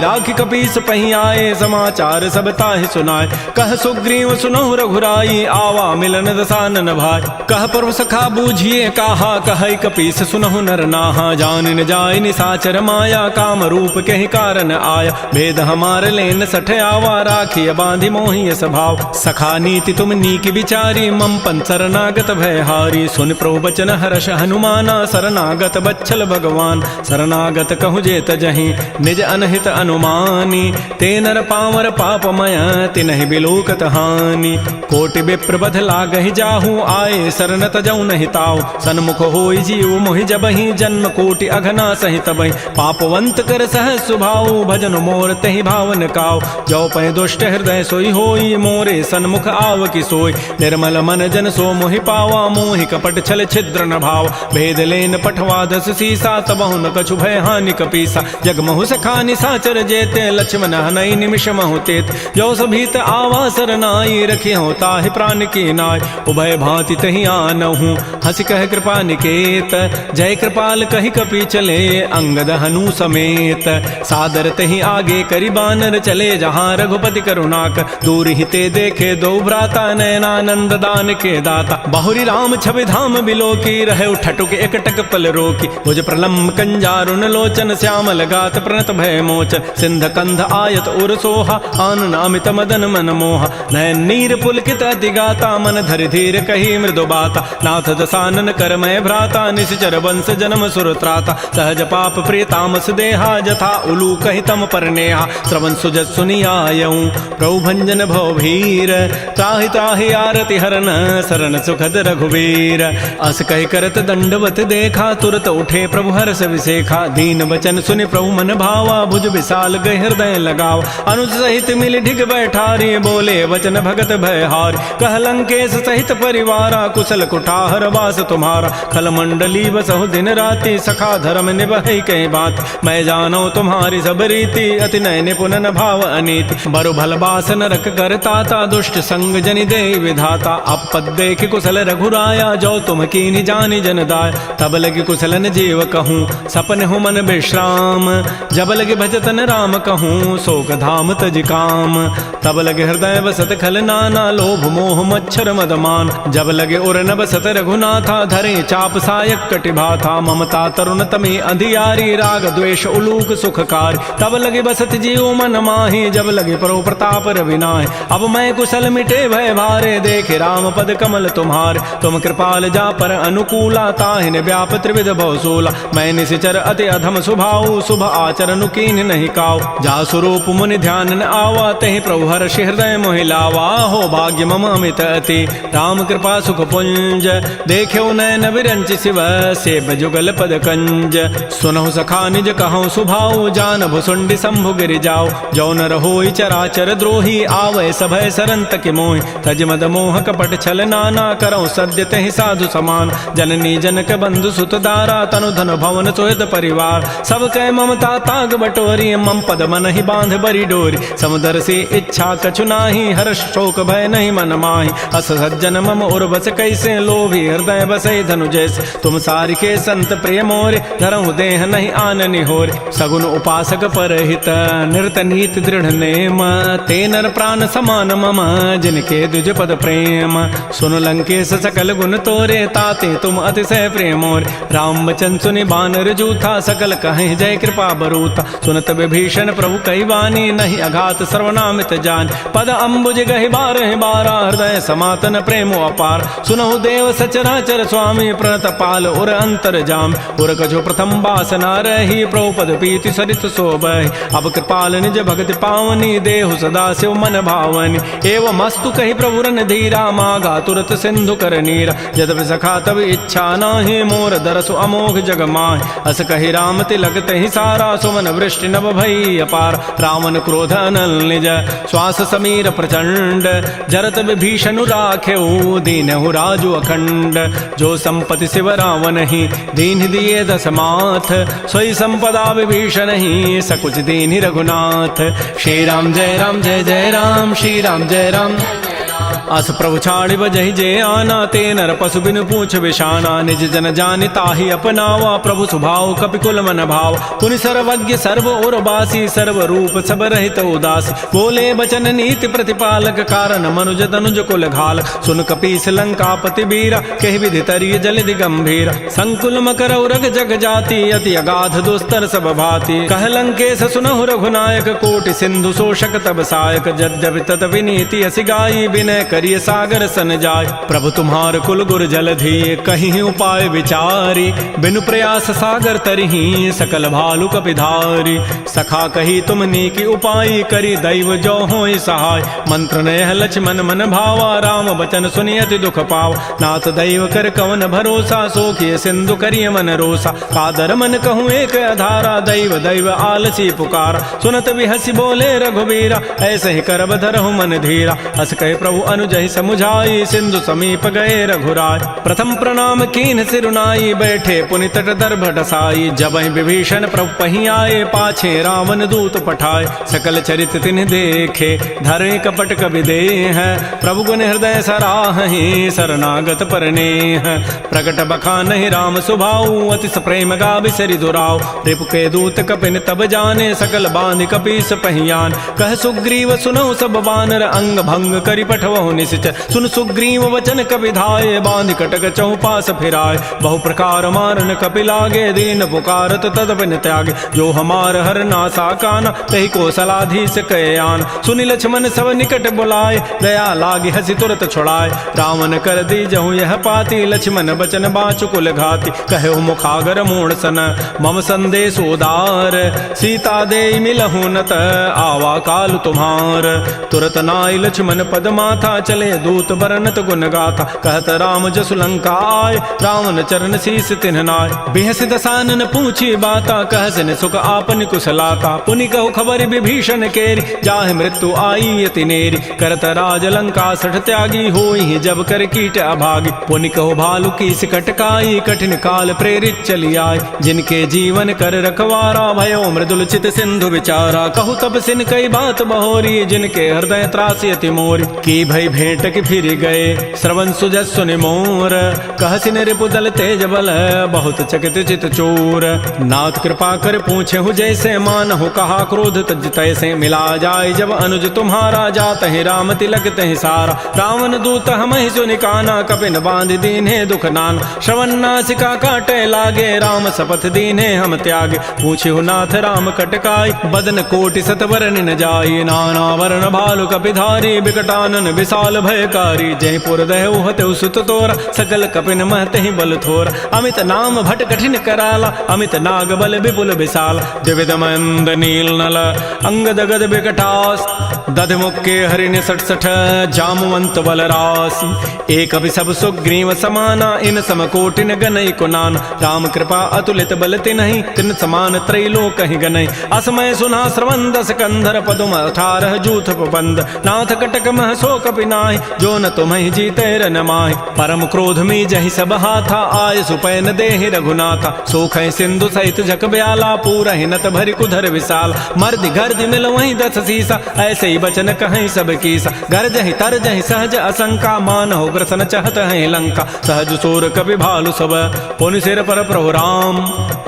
राखी कपीस पही आए, समाचार सब ताहि सुनाए, कह सुग्रीव सुनहु रघुराई, आवा मिलन दसानन भाई, कह प्रभु सखा बूझिए कहा, कह कपीस सुनहु नर नाहा, जान न जाय निसाचर माया, काम रूप के ही कारण आया, भेद हमार लेन सठ आवा, राखिय बांधि मोहि स्वभाव, सखा नीति तुम नीक विचारी, मम पन शरणागत भयहारी, सुन प्रभु बचन हर्ष हनुमाना, शरणागत बच्छल भगवान, शरणागत कहु जेत जहीं निज अनहित अनुमानी, ते नर पामर पापमय तिनहि बिलोकत हानि, कोटि विप्र बध लागहि जाहू, आए शरण तजौ नहीं ताऊ, सन्मुख होई जीव मोहि जबहि, जन्म कोटि अघना सहि तबहि, पापवंत कर सहज सुभाऊ, भजन मोर तहि भावन काऊ, जो पै दुष्ट हृदय सोई होई, मोरे सन्मुख आव की सोई, निर्मल मन जन सो मोहि पावा, मोहि कपट छल छिद्र न भाव, भेद लेन पठवा दस सीसा, तबहु न कछु भय हानि कपीसा, जगमहु सखा निसाचर जेते, लक्ष्मण हनई निमिष महु तेत, जो सभीत आवा सरनाई, रखी हो ताहि प्राण की नाय, उभय भांति तहि आनहु, हंस कह कृपा निकेत, जय कृपाल कहि कपि चले, अंगद हनु समेत, सादर तहि आगे करि बानर चले, जहाँ रघुपति करुणाक, दूर हिते देखे दो भ्राता, नयनानंद दान के दाता, बहुरी राम छवि धाम बिलो की, रहे उठटुक एकटक पल रोकी, भुज प्रलम्ब कंजारुन लोचन, श्यामल गात प्रणत भय मोचन, सिंध कंध आयत उर सोहा, आनन अमित मदन मन मोहा, नयन नीर पुलकित अति गाता, मन धरि धीर कही मृदु बाता, नाथ दसानन कर मैं भ्राता, निश्चर वंश जन्म सुर त्राता, सहज पाप प्रिय तामस देहा, जथा उलू कहि तम पर नेहा, श्रवण सुजत सुनियायऊं, प्रभु भंजन भव भीर, त्राहि त्राहि आरति हरन, शरण सुखद रघुवीर, अस कहि करत दंडवत देखा, तुरत उठे प्रभु हर्ष विसेखा, दीन वचन सुनि प्रभु मन भावा, भुज विशाल गहि हृदय लगावा, अनुज सहित मिल ढिग बैठारी, बोले वचन भगत भयहार, कह लंकेश सहित परिवारा, कुशल कुठार वास तुम्हारा, खल मंडली बसहु दिन राति, सखा धर्म निभहि कई बात, मैं जानो तुम्हारी सब रीति, अति नय निपुण न भाव अनीति, बरु भल बास नरक करताता, दुष्ट संग जनि दे विधाता, अपद देख कुशल रघुराया, जो तुम कीनि जानि जन दाय, तब लगी कुशलन जीव कहूँ, सपन हो मन विश्राम, जब लगे भजतन राम कहूँ, शोक धाम तज काम, तब लगे हृदय बसत खल नाना, लोभ मोह मच्छर मदमान, जब लगे उर न बसत रघुनाथा, धरे चाप सायक कटिभाथा, ममता तरुण तमे अंधियारी, राग द्वेष उलूक सुखकारी, तब लगे बसत जीव मन माही, जब लगे परो प्रताप रविनाय, अब मैं कुशल मिटे भय भारे, देखे राम पद कमल तुम्हारे, तुम कृपाल जा पर अनुकूला, ताहिन व्याप त्रिविध भवसूला, मैं निशिचर अति अधम स्वभाव, शुभ आचरण कीन नहीं काव, जा स्वरूप मुनि ध्यान न आवा, तहि प्रभु हर्षि हृदय मोहि लावा, हो भाग्य मम अमित अति, राम कृपा सुख पुंज, देख्यो नयन विरंच शिव, सेव जुगल पद कंज, सुनहु सखा निज कहूँ सुभाव, जान भुसुंडि शंभु गिरि जाओ, जो न रहोई चराचर द्रोही, आवै सभय सरंत के मोहि, तज मद मोह कपट छल नाना, करौ सद्य तहि साधु समान, जननी जनक बंधु सुत दारा, तनु धन भवन सोहद परिवार, सब कै ममता ताग बटोरी, मम पद मन ही बांध बरी डोरी, समुदर से इच्छा कछु नाही, हर्ष शोक भय नहीं मन माही, अस सज्जन मम उर्वस कैसे, लोभी हृदय बसै धनु जैसे, तुम सारिके संत प्रिय मोरे, धरहु देह नहीं आननि होरे, सगुन उपासक परहित, निरत नीत दृढ़ नेम, ते नर प्राण समान मम, जिनके द्विज पद प्रेम, सुन लंकेश सकल गुण तोरे, ताते तुम अतिशय प्रेम मोरे, राम वचन सुनि बानर जूथा, सकल कहें जय कृपा बरूता, सुनत विभीषण प्रभु कई वाणी, नहीं अघात सर्वनामित जान, पद अम्बुज गहि बारहि बारा, हृदय समातन प्रेम अपार, सुनहु देव सचराचर स्वामी, प्रणत पाल उर अंतर जाम, उर कछु प्रथम वासना रही, प्रभु पद पीति सरित शोभहि, अब कृपाल निज भगति पावनी, देहु सदा शिव मन भावनी, एवं मस्तु कहि प्रभु रन धीरा, मागा तुरत सिंधु कर नीरा, यद्यपि सखा तब इच्छा नाही, मोर दरसु अमोघ जग माहि, अस कहि राम तिलक तहि सारा, सुमन वृष्टि नभ भई अपार, रावण क्रोध अनल निज, श्वास समीर प्रचंड, जरत विभीषण राखेऊ, दीनहु राजु अखंड, जो संपत्ति शिव रावण ही, दीन दिए दस माथ, सोई संपत्ति आपदा विभीषण ही सकुच दीनि रघुनाथ। श्री राम जय राम जय जय राम, श्री राम जय राम। अस प्रभु छाड़ि बजहि जे आना, ते नर पशु बिनु पूछ विशाना। निज जन जानि ताहि अपनावा, प्रभु स्वभाव कपिकुल मन भाव। पुनि सर्वज्ञ सर्व उर्वासी, सर्व रूप सब रहित उदासी। बोले बचन नीति प्रतिपालक, कारण मनुज तनुज कुल घाल। सुन कपीस लंकापति बीरा, कहि विधि तरिय जलधि गंभीर। संकुल मकर उरग जग जाति, अति अगाध दुस्तर सब भाति। कह लंकेश सुनहु रघुनायक, कोटि सिंधु शोषक तब सायक। यद्यपि तदपि नीति असि गाई, विनय करिय सागर सन जाय। प्रभु तुम्हार कुल गुर जलधि, कहीं उपाय विचारी। बिनु प्रयास सागर तरही, सकल भालु कपिधारी। सखा कही तुम नीकी उपाय, करी दैव जो होई सहाय। मंत्र नयह लक्ष्मण मन भावा, राम बचन सुनि अति दुख पाव। नाथ दैव कर कवन भरोसा, सोखिय सिंधु करिय मन रोसा। कादर मन कहूँ एक आधारा, दैव दैव आलसी पुकारा। सुनत बिहसी बोले रघुबीरा, ऐसे ही करब धरहु मन धीरा। अस कहे प्रभु अनुजहि समुझाई, सिंधु समीप गए रघुराय। प्रथम प्रणाम कीन सिरुनाई, बैठे पुनि तट दर्भ डसाई। जबहि विभीषण प्रभु पही आए, पाछे रावण दूत पठाए। सकल चरित तिन्ह देखे, धरे कपट कवि देह। प्रभु गुण हृदय सराहि, शरणागत परनेह। प्रकट बखानहि राम सुभाऊ, अति प्रेम गावि सरि दुराऊ। रिपु के दूत कपिन तब जाने, सकल बांधि कपीस पहियान। कह सुग्रीव सुनौ सब बानर, अंग भंग करि पठवहु निश्चर। सुन सुग्रीव वचन कपि धाये, बांधि कटक चहुपास फिराय। बहु प्रकार मारन कपि लागे, दीन पुकारत तदपिन त्यागे। जो हमार हर नासा काना, तहि कौशलाधीश कयान। सुनि लक्ष्मण सब निकट बुलाए, दया लागी हसी तुरत छुड़ाए। रावण कर दी जहु यह पाती, लक्ष्मण बचन बाचु कुल घाती। कहो मुखागर मूढ़ सन, मम संदेश उदार। सीता दे मिलहु नत, आवा काल तुम्हार। तुरत नाई लक्ष्मण पद माथा, चले दूत बरनत गुण गाथा। कहत राम जसु लंका आय, रावण चरण शीस तिन्ह नाय। बिहस दसानन पूछी बाता, कहसन सुख आपन कुशलाता। पुनि कहु खबर विभीषण केरी, जाहि मृत्यु आई अति नेरी। करत राज लंका सठ त्यागी, होई जब कर कीट अभागी। पुनि कहु भालु की कटकाई, कठिन काल प्रेरित चली आय। जिनके जीवन कर रखवारा, भयो मृदुल चित सिंधु विचारा। कहु तब सिन कई बात बहोरी, जिनके हृदय त्रासी अति मोरी। की भई भेंट की फिर गए, श्रवण सुजस सुनि मोर। कहसिन रिपुदल तेज बल, बहुत चकित चित चोर। नाथ कृपा कर पूछे हु जैसे, मानहु कहा क्रोध तज तैसे। मिला जाय जब अनुज तुम्हारा, जात ही राम तिलक तहि सारा। रावण दूत हमहि सुनि काना, कपिन बांध दीन्हे दुख नान। श्रवण नासिका काटे लागे, राम शपथ दीन्हे हम त्यागे। पूछे नाथ राम कटकाई, बदन कोटि सतवर न जाई। नाना वर्ण भालु कपिधारी, विकटानन विशाल भयकारी। जयपुर दहु हतु सुत तोरा, सकल कपिन महते बल थोरा। अमित नाम भट कठिन कराला, अमित नाग बल विपुल विशाल। द्विविध मंद नील नल, अंगद गद विकटास। दध मुक्के हरिण सठ सठ, जामवंत बल रासी। एक अभि सब सुग्रीव समाना, इन सम कोटिन गनई कुनान। राम कृपा अतुलित बल तिन्हि, तिन समान त्रैलोक ही गनई। असमय सुना श्रवण दस कंधर, पदुम 18 जूथ बंद। नाथ कटक मह सो कपि नाहि, जो न तुम्हि जीते रन माहि। परम क्रोध में जहि सब हाथा, आय सुपैन देहि रघुनाथा। सोखै सिंधु सहित जग ब्याला, पूरहि नत भरि कुधर विशाल। मर्दि गर्दि मिल वहीं 10 सीसा, ऐसे ही बचन कहीं सब कीसा। गरजहि तरजहि सहज असंका, मानहु ग्रसन चहत है लंका। सहज सोर कपि भालु सब, पुनि सिर पर प्रभु राम।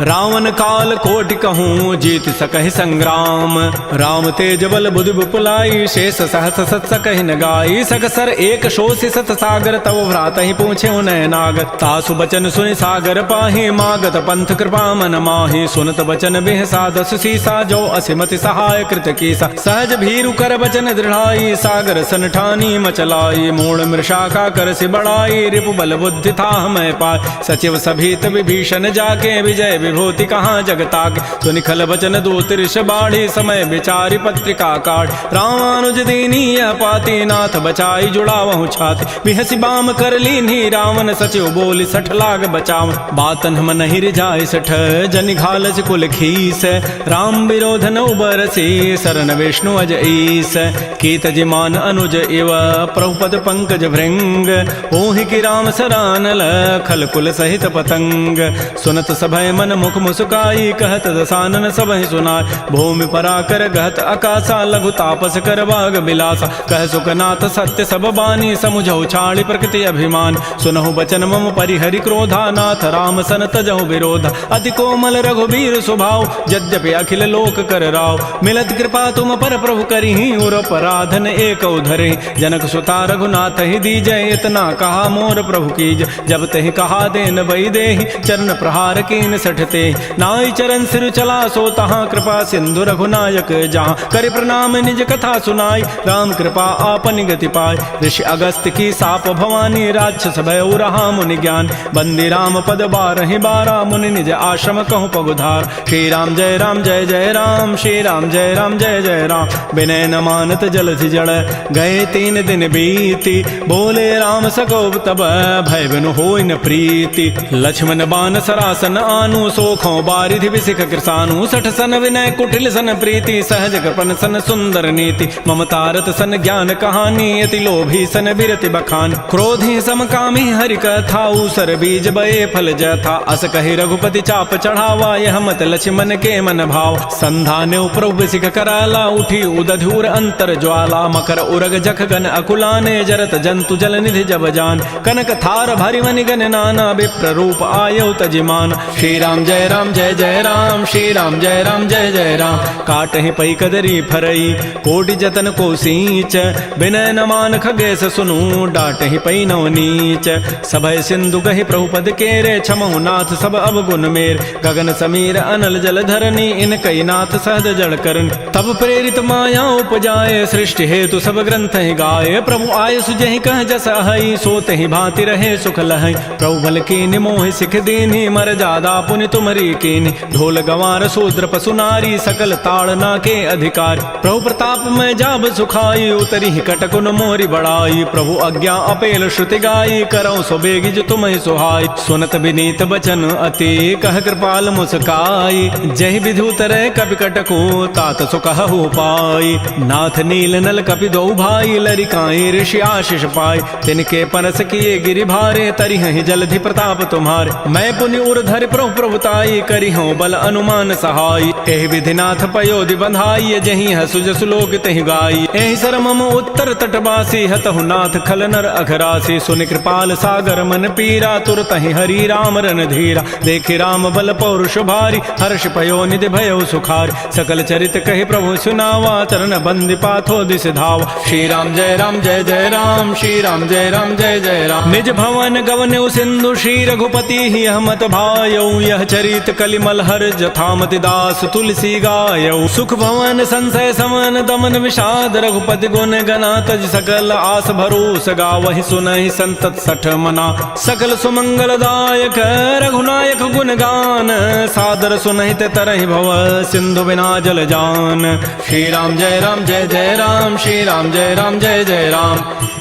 रावण काल कोटि कहूँ, जीत सकहि संग्राम। राम तेज बल बुद्धि विपुलाई, शेष सहस सत सकहि न गाई। सकसर एक शोषि सत सागर, तव भ्रात ही पूछे उनय नागर। तासु बचन सुनि सागर पाहि, मागत पंथ कृपा मन माहि। सुनत बचन बिहसा 10 सीसा, जो असिमति सहाय कृत कीसा। सहज भीरु कर बचन दृढ़ाई, सागर सन ठानी मचलाई। मूढ़ मृषा का कर सि बढ़ाई, रिपु बल बुद्धि था मैं पाय। सचिव सभीत विभीषण जाके, विजय विभूति कहाँ जगताके। सुनि खल बचन दूत ऋष बाढ़ी, समय विचारि पत्रिका काढ़। रामानुज दीनी यह पाती, नाथ बचन बचाई जुड़ावहु छाति बिहसी बाम कर लीन्ही रावण सचिव बोली सठ लाग बचाव बातन हम नहीं रिझाई सठ जनि घालस कुल खीस राम विरोध न उबरसी शरण विष्णु अज ईस कीत जिमान अनुज इव प्रभुपद पंकज भृंग ओहि की राम सरानल खल कुल सहित पतंग सुनत सभय मन मुख मुस्काई कहत दसानन सबहि सुनाय भूमि पराकर गहत आकाशा लघु तापस कर बाग बिलासा कह सुखनाथ सत्य सब बानी समुझौ छाड़ी प्रकृति अभिमान सुनहु बचन मम परिहरि क्रोधा नाथ राम सन तजहु विरोध अति कोमल रघुबीर स्वभाव यद्यपि अखिल लोक कर राव मिलत कृपा तुम पर प्रभु करिहि उर पराधन एक उधरे जनक सुता रघुनाथ ही दीजय इतना कहा मोर प्रभु कीज जब तहि कहा देन बई देहि चरण प्रहार कीन सठते नाई चरण सिर चला सो तहाँ कृपा सिंधु रघुनायक जहाँ कर प्रणाम निज कथा सुनाई राम कृपा आपन गति पाय ऋषि अगस्त की साप भवानी राक्षस भय रहा मुनि ज्ञान बंदी राम पद बारहि बारा मुनि निज आश्रम कहूँ पगुधार श्री राम जय राम जय जय राम श्री राम जय राम जय जय राम विनय न मानत जलधि जड़ गए 3 दिन बीती बोले राम सकोब तब भय बिनु होई न प्रीति लक्ष्मण बान सरासन आनु सोखों बारिधि विसिख कृसानु सठ सन विनय कुटिल सन प्रीति सहज कृपन सन सुंदर नीति ममतारत सन ज्ञान कहानी अति लोभी सन बिरति बखान क्रोधी समकामी हरि कथा उसर बीज बये फल जथा अस कहि रघुपति चाप चढ़ावा यह मत लक्ष्मण के मन भाव संधाने प्रभु सिख कराला उठी उदधूर अंतर ज्वाला मकर उरग जख गन अकुलाने जरत जंतु जल निधि जब जान कनक थार भारी मनि गन नाना विप्र रूप आयो तजिमान श्री राम जय राम जय जय राम श्री राम जय राम जय जय राम काटहि पई कदरी फरई कोटि जतन को सींच विनय न मान खगेश सुनु डाटहि पई नव नीच सभय सिंधु गहि प्रभुपद केरे क्षमहु नाथ सब अवगुण मेर गगन समीर अनल जल धरनी इन कई नाथ सहज जड़ करन तब प्रेरित माया उपजाए सृष्टि हेतु सब ग्रंथ ही गाये प्रभु आय सुजहि कह जस अहई सोते ही भांति रहे सुख लहई प्रभु बल कीनि मोहि सिख दीन्हि मर जादा पुनि तुमरी कीनि ढोल गंवार शूद्र पशु नारी सकल ताड़ना के अधिकार प्रभु प्रताप में जाब सुखाई उतरी कटकुन मोरी बड़ाई प्रभु आज्ञा अपेल श्रुति गाई करौ सो बेगी जो तुम्हें सुहाई सुनत विनीत बचन अति कह कृपाल मुस्काई जय विधि उतरे कपि कटको तात सुकहु पाई नाथ नील नल कपि दो भाई लरिकाई ऋषि आशीष पाई तिनके परस किए गिरि भारे तरिहि जलधि प्रताप तुम्हारे मैं पुनि उर्धर प्रभु प्रभुताई करी हूँ बल अनुमान सहाय एहि विधिनाथ पयोधि बंधाई जही हसु जसु लोक तहि गाई एहि सर मम उत्तर तटवासी हतहु नाथ खल नर अघरासी सुनि कृपाल सागर मन पीरा तुरत ही हरि राम रन धीरा देखि राम बल पौरुष भारी हर्ष पयो निधि भयो सुखार सकल चरित कहि प्रभु सुनावा चरण बंदी पाथो दिस धावा श्री राम जय राम जय जय राम श्री राम जय राम जय जय राम निज भवन गवन सिंधु श्री रघुपति ही हमत भायौ यह चरित कलिमल हर जथामति दास तुलसी गायौ सुख भवन संशय समन दमन विषाद रघुपति गुण गना तज सकल आस भरोस गावहि सुनहि संतत सठ मना सकल सुमंगल दायक रघुनायक गुण गान सादर सुनहि ते तरहि भव सिंधु बिना जल जान श्री राम जय राम जय जय राम श्री राम जय राम जय जय राम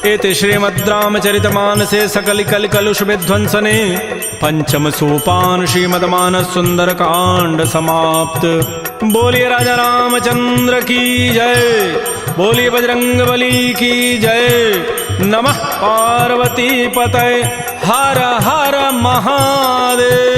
इति श्रीमद् रामचरितमानसे सकल कल कलुष विध्वंसने पंचम सोपान श्रीमद्मानस सुंदर कांड समाप्त। बोलिए राजा रामचंद्र की जय, बोलिए बजरंग बली की जय। नमः पार्वती पतये, हर हर महादेव।